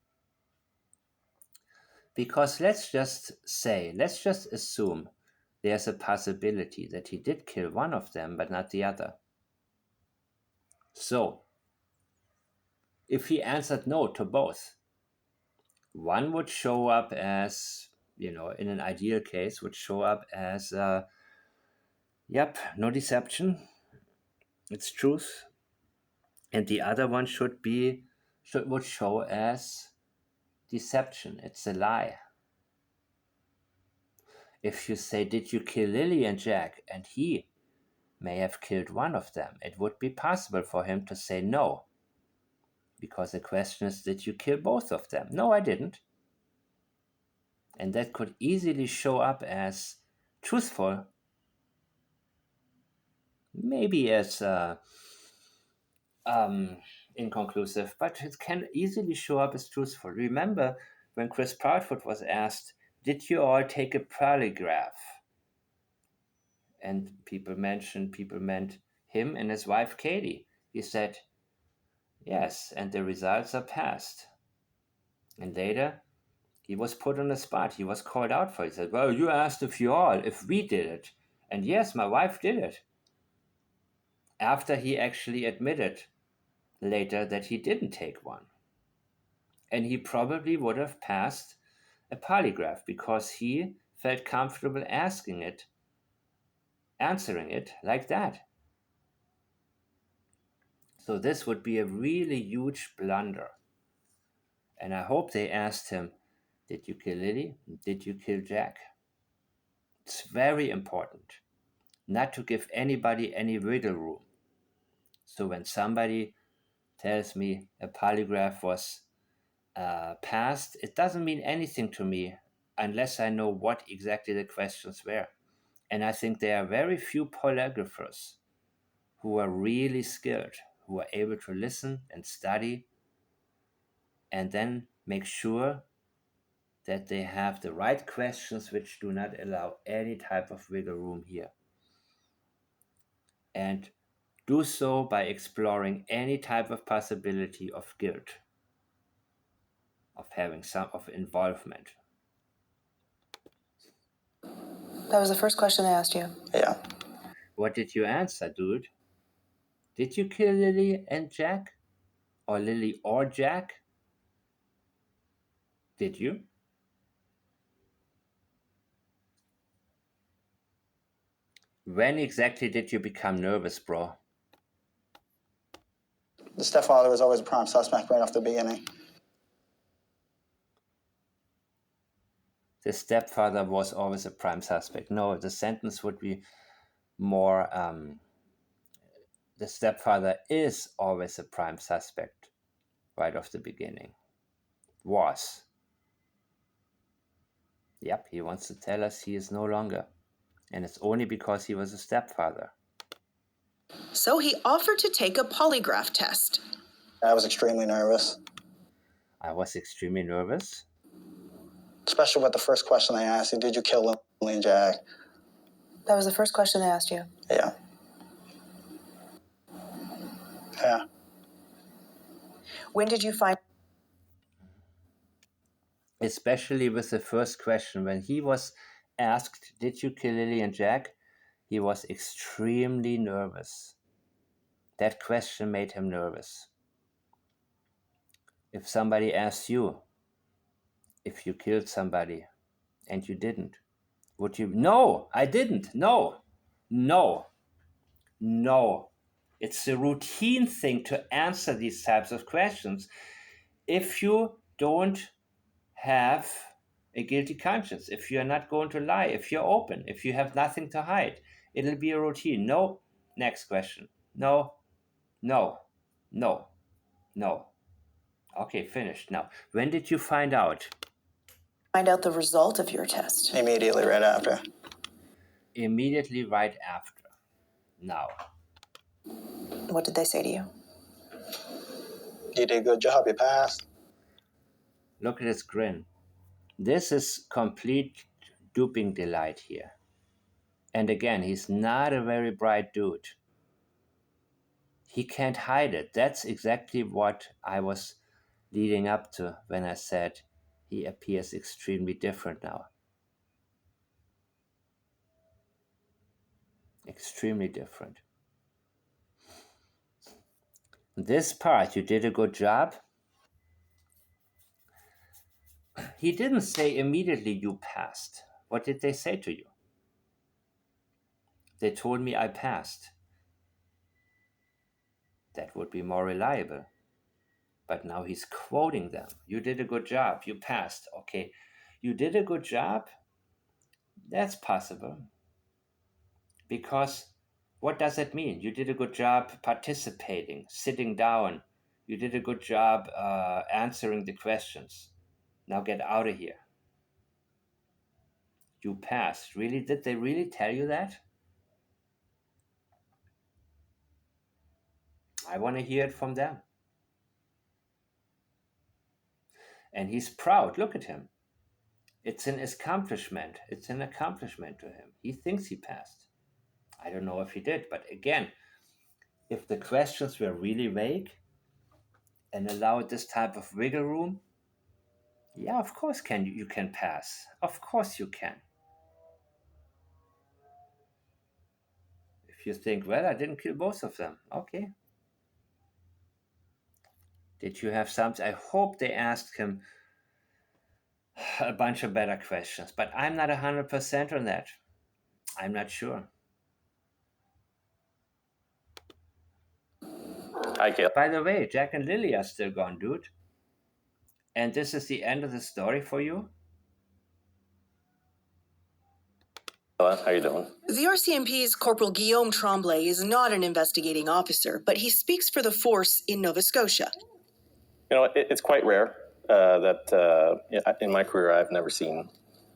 Because let's just assume there's a possibility that he did kill one of them, but not the other. So, if he answered no to both, one would show up as, in an ideal case, would show up as, yep, no deception, it's truth. And the other one would show as deception, it's a lie. If you say, did you kill Lily and Jack? And he may have killed one of them, it would be possible for him to say no. Because the question is, did you kill both of them? No, I didn't. And that could easily show up as truthful. Maybe as inconclusive, but it can easily show up as truthful. Remember when Chris Proudfoot was asked, did you all take a polygraph? And people meant him and his wife Katie. He said, yes, and the results are passed. And later, he was put on the spot. He was called out for it. He said, well, you asked if we did it. And yes, my wife did it. After he actually admitted later that he didn't take one. And he probably would have passed a polygraph because he felt comfortable answering it like that. So this would be a really huge blunder. And I hope they asked him, did you kill Lily? Did you kill Jack? It's very important not to give anybody any wiggle room. So when somebody tells me a polygraph was passed, it doesn't mean anything to me unless I know what exactly the questions were. And I think there are very few polygraphers who are really skilled, who are able to listen and study and then make sure that they have the right questions which do not allow any type of wiggle room here. And do so by exploring any type of possibility of guilt, of having some of involvement. That was the first question they asked you. Yeah. What did you answer, dude? Did you kill Lily and Jack? Or Lily or Jack? Did you? When exactly did you become nervous, bro? The stepfather was always a prime suspect right off the beginning. The stepfather was always a prime suspect. No, the sentence would be more, the stepfather is always a prime suspect right off the beginning. Was. Yep, he wants to tell us he is no longer. And it's only because he was a stepfather. So he offered to take a polygraph test. I was extremely nervous. I was extremely nervous. Especially with the first question they asked you, did you kill Lily and Jack? That was the first question they asked you. Yeah. Yeah. When did you find... Especially with the first question. When he was asked, did you kill Lily and Jack? He was extremely nervous. That question made him nervous. If somebody asks you if you killed somebody and you didn't, would you? No, I didn't. No. It's a routine thing to answer these types of questions. If you don't have a guilty conscience, if you're not going to lie, if you're open, if you have nothing to hide. It'll be a routine. No. Next question. No, no, no, no. Okay, finished. Now, when did you find out? Find out the result of your test. Immediately right after. Immediately right after. Now, What did they say to you? You did a good job, you passed. look at his grin. This is complete duping delight here. And again, he's not a very bright dude. He can't hide it. That's exactly what I was leading up to when I said he appears extremely different now. Extremely different. This part, you did a good job. He didn't say immediately you passed. What did they say to you? They told me I passed. That would be more reliable. But now he's quoting them. You did a good job. You passed. Okay. You did a good job? That's possible. Because what does that mean? You did a good job participating, sitting down. You did a good job answering the questions. Now get out of here. You passed. Really? Did they really tell you that? I want to hear it from them. And he's proud. Look at him. It's an accomplishment. It's an accomplishment to him. He thinks he passed. I don't know if he did, but again, if the questions were really vague and allowed this type of wiggle room, yeah, of course you can pass. Of course you can. If you think, well, I didn't kill both of them. Okay. Did you have something? I hope they asked him a bunch of better questions, but I'm not 100% on that. I'm not sure. Hi, Caleb. By the way, Jack and Lily are still gone, dude. And this is the end of the story for you? How you doing? The RCMP's Corporal Guillaume Tremblay is not an investigating officer, but he speaks for the force in Nova Scotia. You know, it's quite rare that in my career I've never seen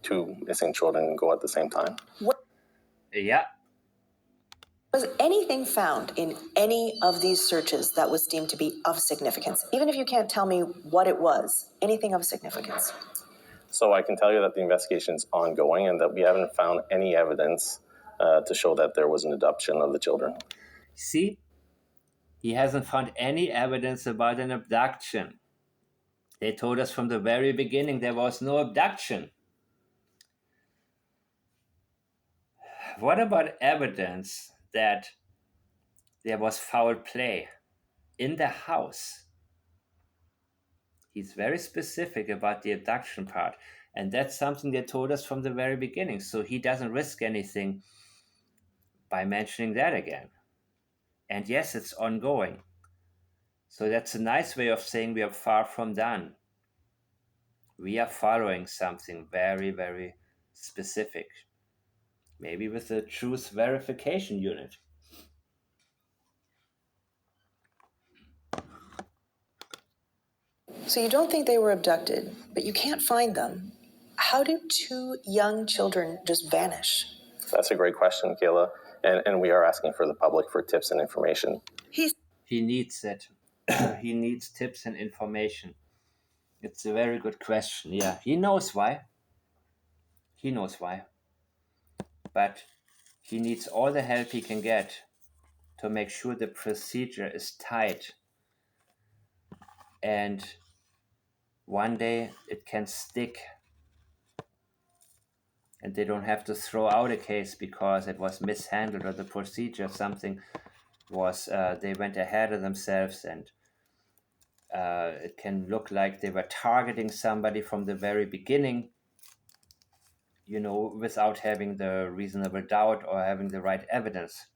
two missing children go at the same time. Yeah. Was anything found in any of these searches that was deemed to be of significance? Even if you can't tell me what it was, anything of significance? So I can tell you that the investigation is ongoing and that we haven't found any evidence to show that there was an abduction of the children. See? He hasn't found any evidence about an abduction. They told us from the very beginning there was no abduction. What about evidence that there was foul play in the house? He's very specific about the abduction part, and that's something they told us from the very beginning, so he doesn't risk anything by mentioning that again. And yes, it's ongoing. So that's a nice way of saying we are far from done. We are following something very, very specific. Maybe with the truth verification unit. So you don't think they were abducted, but you can't find them. How do two young children just vanish? That's a great question, Kayla. And we are asking for the public for tips and information. He needs it. He needs tips and information. It's a very good question. Yeah, he knows why. He knows why. But he needs all the help he can get to make sure the procedure is tight. And one day it can stick. And they don't have to throw out a case because it was mishandled or the procedure, something was, they went ahead of themselves, and it can look like they were targeting somebody from the very beginning, you know, without having the reasonable doubt or having the right evidence.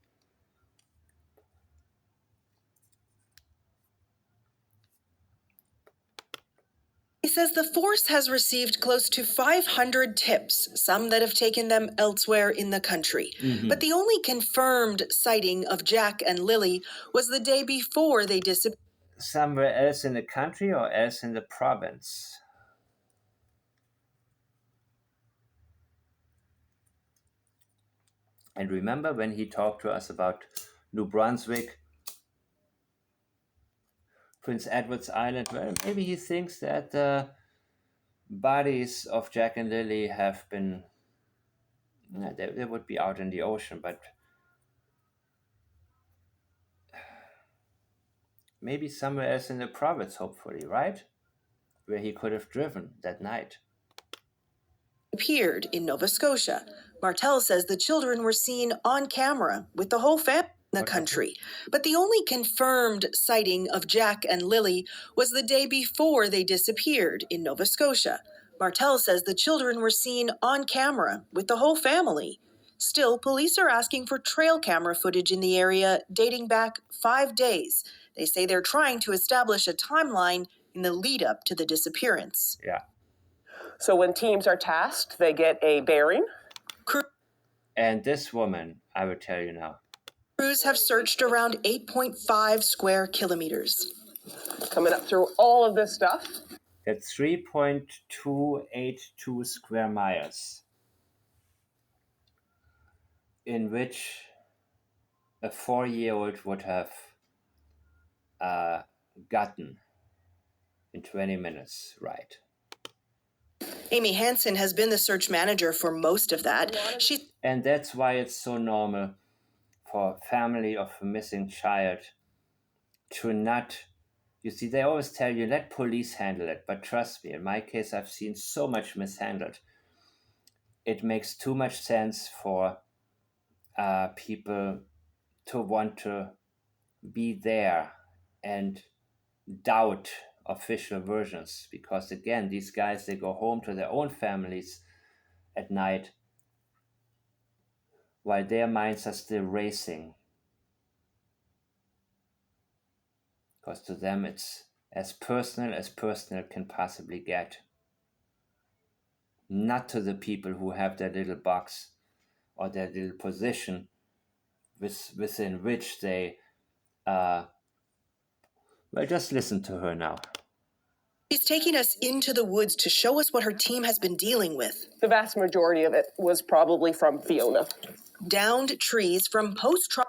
says the force has received close to 500 tips, some that have taken them elsewhere in the country. But the only confirmed sighting of Jack and Lily was the day before they disappeared. Somewhere else in the country or else in the province? And remember when he talked to us about New Brunswick, Prince Edward's Island? Well, maybe he thinks that the bodies of Jack and Lily have been, they would be out in the ocean, but maybe somewhere else in the province, hopefully, right? Where he could have driven that night. Appeared in Nova Scotia. Martel says the children were seen on camera with the whole family in the country. But the only confirmed sighting of Jack and Lily was the day before they disappeared in Nova Scotia. Martel says the children were seen on camera with the whole family. Still, police are asking for trail camera footage in the area dating back 5 days. They say they're trying to establish a timeline in the lead up to the disappearance. Yeah. So when teams are tasked, they get a bearing. And this woman, I will tell you now. Crews have searched around 8.5 square kilometers. Coming up through all of this stuff. That's 3.282 square miles, in which a 4-year-old would have gotten in 20 minutes, right? Amy Hansen has been the search manager for most of that. And that's why it's so normal for a family of a missing child to not, you see, they always tell you, let police handle it. But trust me, in my case, I've seen so much mishandled. It makes too much sense for people to want to be there and doubt official versions, because again, these guys, they go home to their own families at night while their minds are still racing, because to them it's as personal can possibly get. Not to the people who have their little box or their little position within which they well, just listen to her now. She's taking us into the woods to show us what her team has been dealing with. The vast majority of it was probably from Fiona. Downed trees from post-trauma.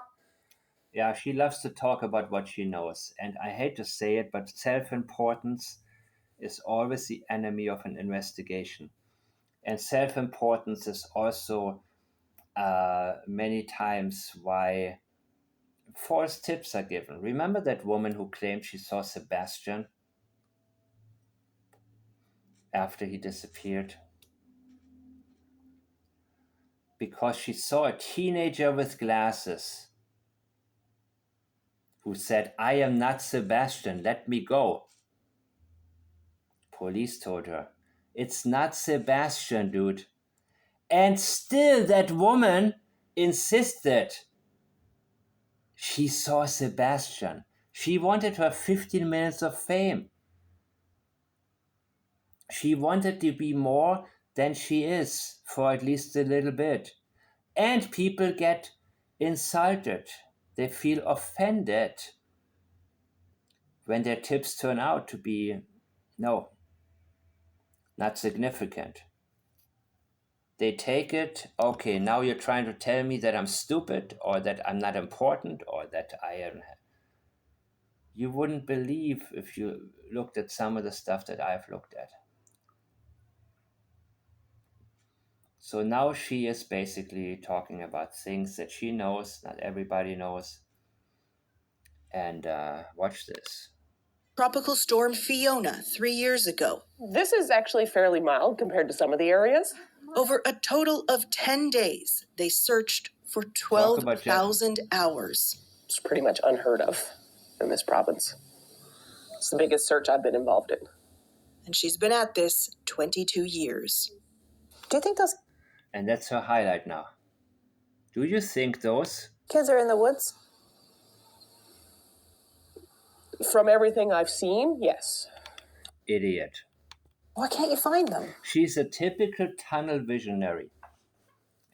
Yeah, she loves to talk about what she knows. And I hate to say it, but self-importance is always the enemy of an investigation. And self-importance is also many times why false tips are given. Remember that woman who claimed she saw Sebastian after he disappeared? Because she saw a teenager with glasses who said, "I am not Sebastian, let me go." Police told her, "It's not Sebastian, dude." And still that woman insisted she saw Sebastian. She wanted her 15 minutes of fame. She wanted to be more than she is for at least a little bit. And people get insulted. They feel offended when their tips turn out to be, no, not significant. They take it, okay, now you're trying to tell me that I'm stupid or that I'm not important or that I am. You wouldn't believe if you looked at some of the stuff that I've looked at. So now she is basically talking about things that she knows, not everybody knows. And watch this. Tropical storm Fiona 3 years ago. This is actually fairly mild compared to some of the areas. Over a total of 10 days, they searched for 12,000 hours. It's pretty much unheard of in this province. It's the biggest search I've been involved in. And she's been at this 22 years. Do you think those... And that's her highlight now. Do you think those kids are in the woods? From everything I've seen, yes. Idiot. Why can't you find them? She's a typical tunnel visionary.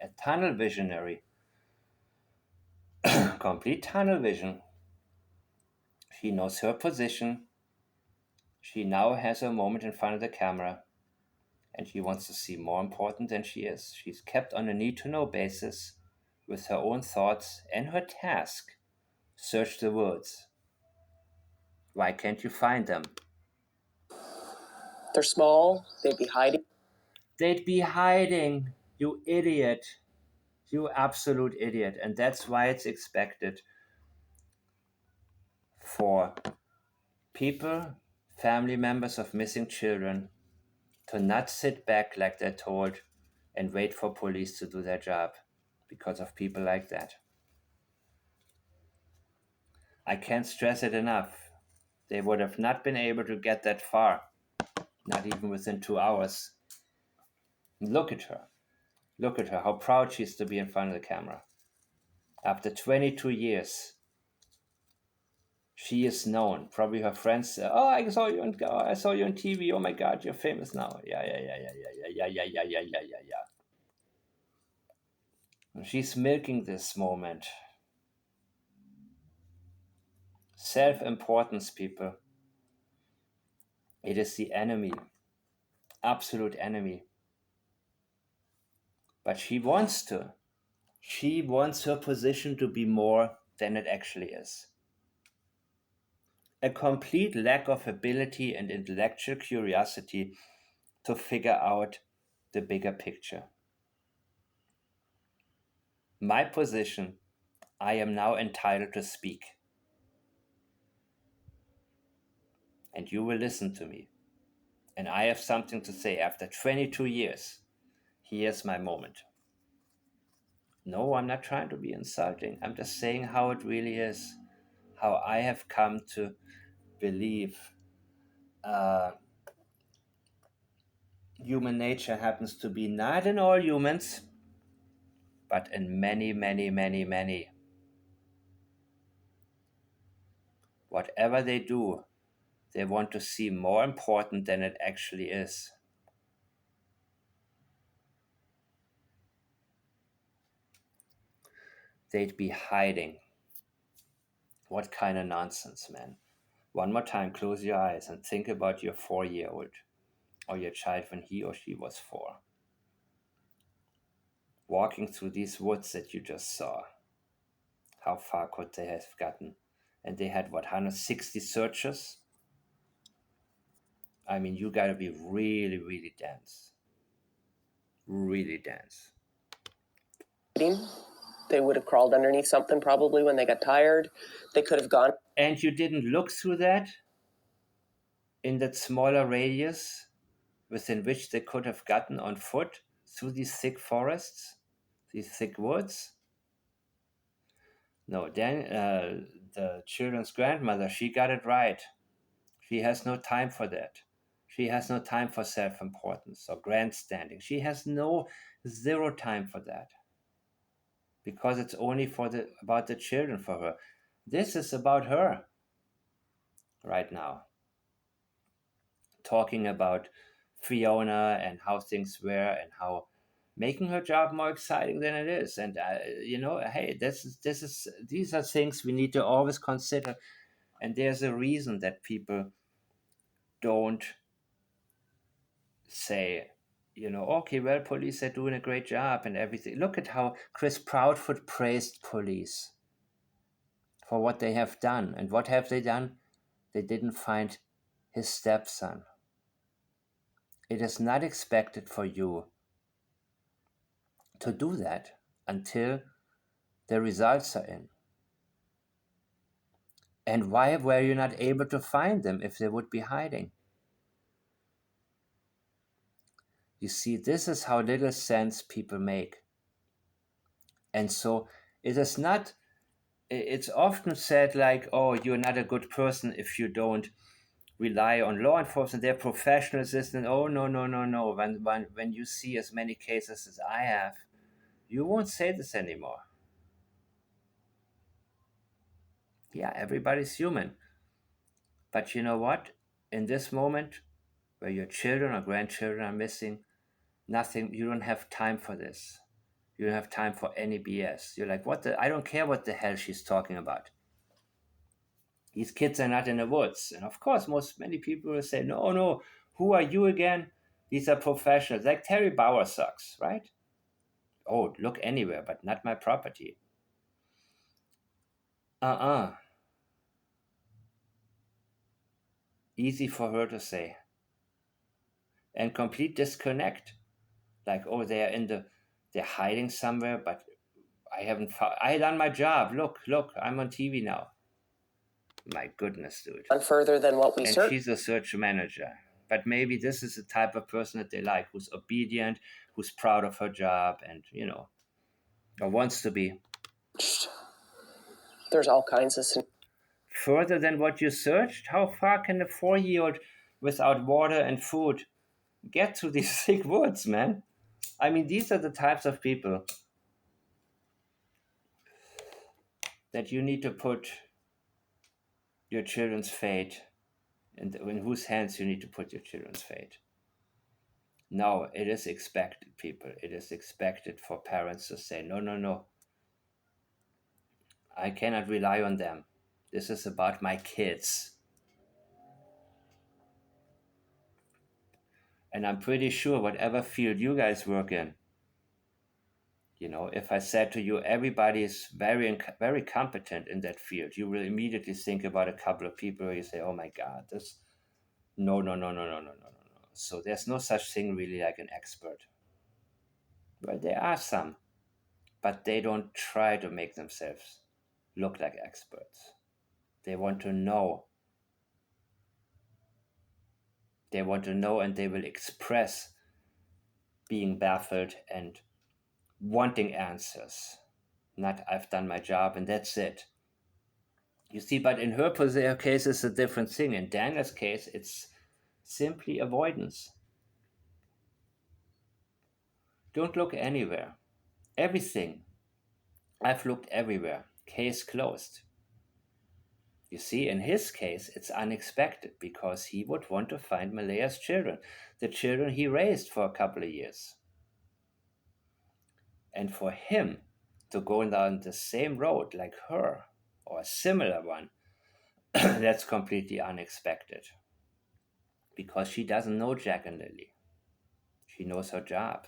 A tunnel visionary. Complete tunnel vision. She knows her position. She now has a moment in front of the camera, and she wants to seem more important than she is. She's kept on a need-to-know basis with her own thoughts and her task. Search the woods. Why can't you find them? They're small. They'd be hiding. They'd be hiding, you idiot. You absolute idiot. And that's why it's expected for people, family members of missing children, to not sit back like they're told and wait for police to do their job because of people like that. I can't stress it enough. They would have not been able to get that far, not even within 2 hours. Look at her. Look at her, how proud she is to be in front of the camera. After 22 years, she is known. Probably her friends say, "Oh, I saw you on TV. Oh my God, you're famous now." Yeah. She's milking this moment. Self-importance, people. It is the enemy. Absolute enemy. But she wants to. She wants her position to be more than it actually is. A complete lack of ability and intellectual curiosity to figure out the bigger picture. My position, I am now entitled to speak. And you will listen to me. And I have something to say after 22 years. Here's my moment. No, I'm not trying to be insulting. I'm just saying how it really is. How I have come to believe human nature happens to be not in all humans, but in many, many, many, many. Whatever they do, they want to seem more important than it actually is. They'd be hiding. What kind of nonsense, man. One more time, close your eyes and think about your 4-year-old or your child when he or she was 4. Walking through these woods that you just saw. How far could they have gotten? And they had, 160 searchers? I mean, you gotta be really, really dense. Really dense. They would have crawled underneath something probably when they got tired. They could have gone. And you didn't look through that? In that smaller radius within which they could have gotten on foot through these thick forests, these thick woods? No, then the children's grandmother, she got it right. She has no time for that. She has no time for self-importance or grandstanding. She has zero time for that. Because it's only about the children for her. This is about her right now. Talking about Fiona and how things were and how making her job more exciting than it is. And hey, these are things we need to always consider. And there's a reason that people don't say, okay, well, police are doing a great job and everything. Look at how Chris Proudfoot praised police for what they have done. And what have they done? They didn't find his stepson. It is not expected for you to do that until the results are in. And why were you not able to find them if they would be hiding? You see, this is how little sense people make. And so it's often said like, oh, you're not a good person if you don't rely on law enforcement, they're professionals, and oh, no. When you see as many cases as I have, you won't say this anymore. Yeah, everybody's human. But you know what? In this moment, where your children or grandchildren are missing. Nothing, you don't have time for this. You don't have time for any BS. You're like, what the? I don't care what the hell she's talking about. These kids are not in the woods. And of course, many people will say, no, who are you again? These are professionals. Like Terry Bauer sucks, right? Oh, look anywhere, but not my property. Easy for her to say. And complete disconnect. Like, oh, they're hiding somewhere, but I haven't found, I done my job. Look, I'm on TV now. My goodness, dude. And further than what we And searched. she's a search manager. But maybe this is the type of person that they like, who's obedient, who's proud of her job, and, or wants to be. There's all kinds of... Further than what you searched? How far can a 4-year-old without water and food get to these thick woods, man? I mean, these are the types of people that you need to put your children's fate, and in whose hands you need to put your children's fate. No, it is expected, people. It is expected for parents to say, no. I cannot rely on them. This is about my kids. And I'm pretty sure whatever field you guys work in, if I said to you, everybody is very, very competent in that field, you will immediately think about a couple of people where you say, oh my God, this, no. So there's no such thing really like an expert. Well, there are some, but they don't try to make themselves look like experts. They want to know. They want to know, and they will express being baffled and wanting answers. Not, I've done my job and that's it. You see, but in her case, it's a different thing. In Daniel's case, it's simply avoidance. Don't look anywhere. Everything. I've looked everywhere. Case closed. You see, in his case, it's unexpected because he would want to find Malaya's children, the children he raised for a couple of years. And for him to go down the same road like her, or a similar one, that's completely unexpected. Because she doesn't know Jack and Lily. She knows her job.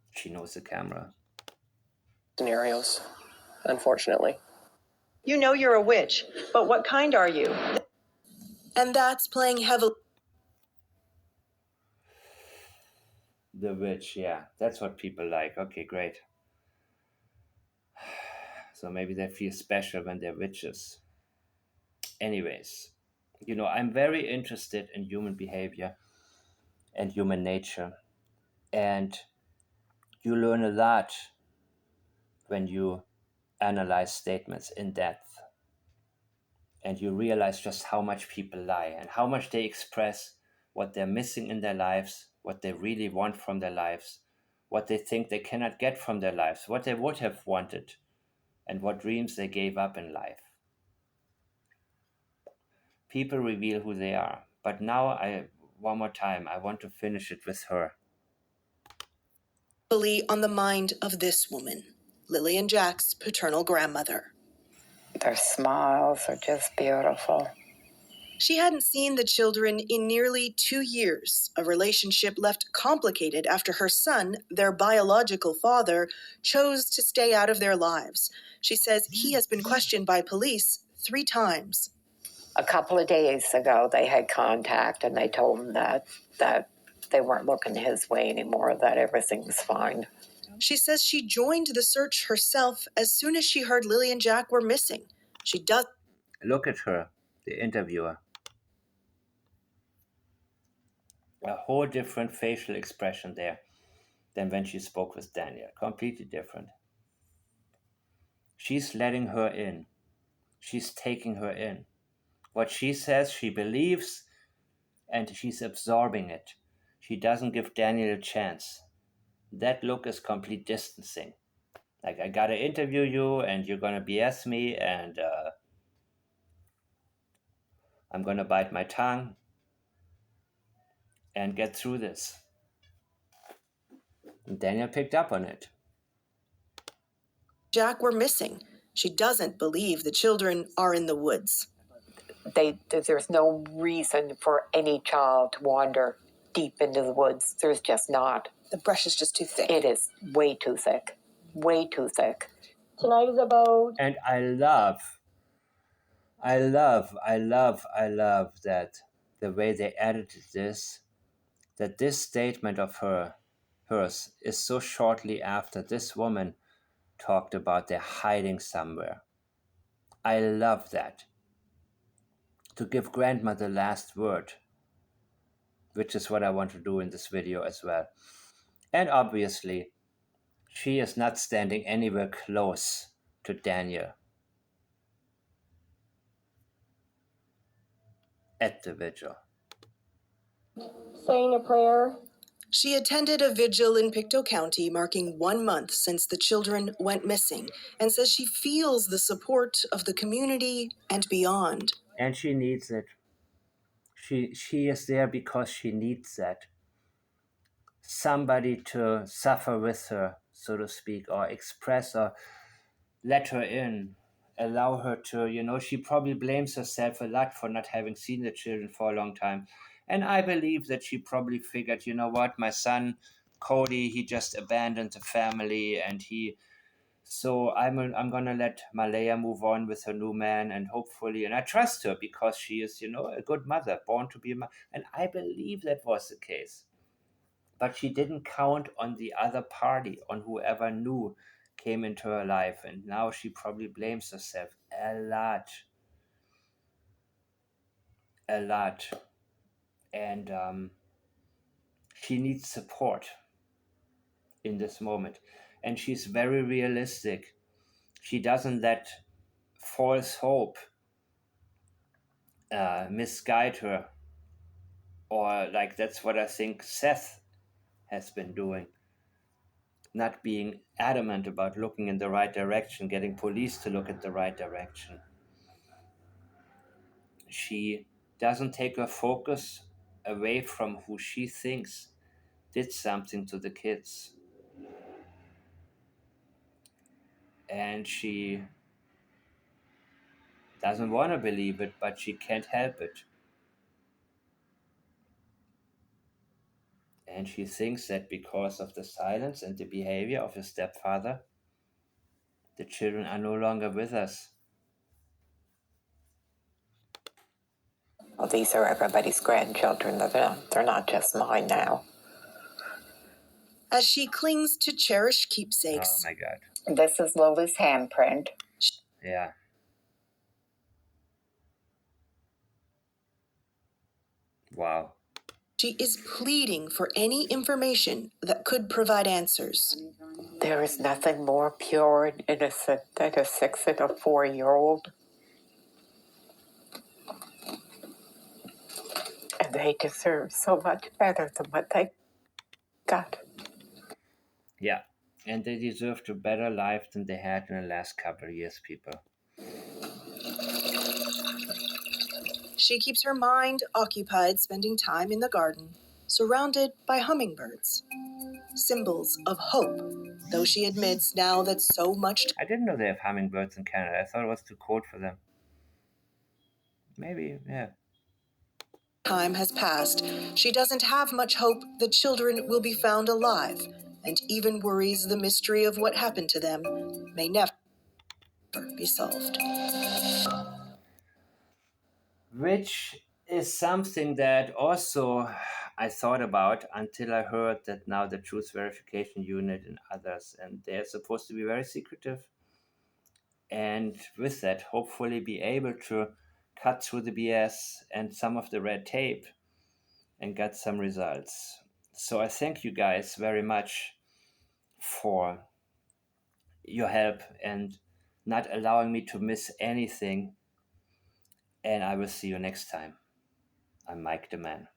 She knows the camera. Scenarios, unfortunately. You know you're a witch, but what kind are you? And that's playing heavily. The witch, yeah. That's what people like. Okay, great. So maybe they feel special when they're witches. Anyways, I'm very interested in human behavior and human nature. And you learn a lot when you analyze statements in depth. And you realize just how much people lie and how much they express what they're missing in their lives, what they really want from their lives, what they think they cannot get from their lives, what they would have wanted, and what dreams they gave up in life. People reveal who they are. But now, one more time, I want to finish it with her. On the mind of this woman, Lily and Jack's paternal grandmother. Their smiles are just beautiful. She hadn't seen the children in nearly 2 years, a relationship left complicated after her son, their biological father, chose to stay out of their lives. She says he has been questioned by police 3 times. A couple of days ago, they had contact and they told him that they weren't looking his way anymore, that everything was fine. She says she joined the search herself as soon as she heard Lily and Jack were missing. She does. Look at her, the interviewer. A whole different facial expression there than when she spoke with Daniel. Completely different. She's letting her in. She's taking her in. What she says, she believes, and she's absorbing it. She doesn't give Daniel a chance. That look is complete distancing. Like, I gotta interview you, and you're gonna BS me, and I'm gonna bite my tongue. and get through this. And Daniel picked up on it. Jack were missing. She doesn't believe the children are in the woods. There's no reason for any child to wander deep into the woods. There's just not. The brush is just too thick. It is way too thick. Way too thick. Tonight is about... And I love that the way they edited this, that this statement of hers is so shortly after this woman talked about they're hiding somewhere. I love that. To give grandma the last word, which is what I want to do in this video as well. And obviously, she is not standing anywhere close to Daniel at the vigil. saying a prayer. She attended a vigil in Pictou County marking 1 month since the children went missing and says she feels the support of the community and beyond. And she needs it. She is there because she needs that. Somebody to suffer with her, so to speak, or express or let her in, allow her to, she probably blames herself a lot for not having seen the children for a long time. And I believe that she probably figured, you know what, my son, Cody, he just abandoned the family so I'm going to let Malaya move on with her new man and hopefully, and I trust her because she is, a good mother, born to be a mother. And I believe that was the case. But she didn't count on the other party, on whoever knew came into her life. And now she probably blames herself a lot. And she needs support in this moment. And she's very realistic. She doesn't let false hope misguide her. Or like that's what I think Seth has been doing. Not being adamant about looking in the right direction, getting police to look at the right direction. She doesn't take her focus away from who she thinks did something to the kids. And she doesn't want to believe it, but she can't help it. And she thinks that because of the silence and the behavior of her stepfather, the children are no longer with us. Well, these are everybody's grandchildren. They're not just mine now. As she clings to cherished keepsakes. Oh my God. This is Lily's handprint. Yeah. Wow. She is pleading for any information that could provide answers. There is nothing more pure and innocent than a 6 and a 4-year-old. And they deserve so much better than what they got. Yeah. And they deserved a better life than they had in the last couple of years, people. She keeps her mind occupied spending time in the garden, surrounded by hummingbirds. Symbols of hope, though she admits now that so much I didn't know they have hummingbirds in Canada. I thought it was too cold for them. Maybe, yeah. time has passed. She doesn't have much hope the children will be found alive, and even worries the mystery of what happened to them may never be solved. Which is something that also I thought about until I heard that now the Truth Verification Unit and others, and they're supposed to be very secretive. And with that, hopefully be able to cut through the BS and some of the red tape and get some results. So I thank you guys very much for your help and not allowing me to miss anything. And I will see you next time. I'm Mike the Man.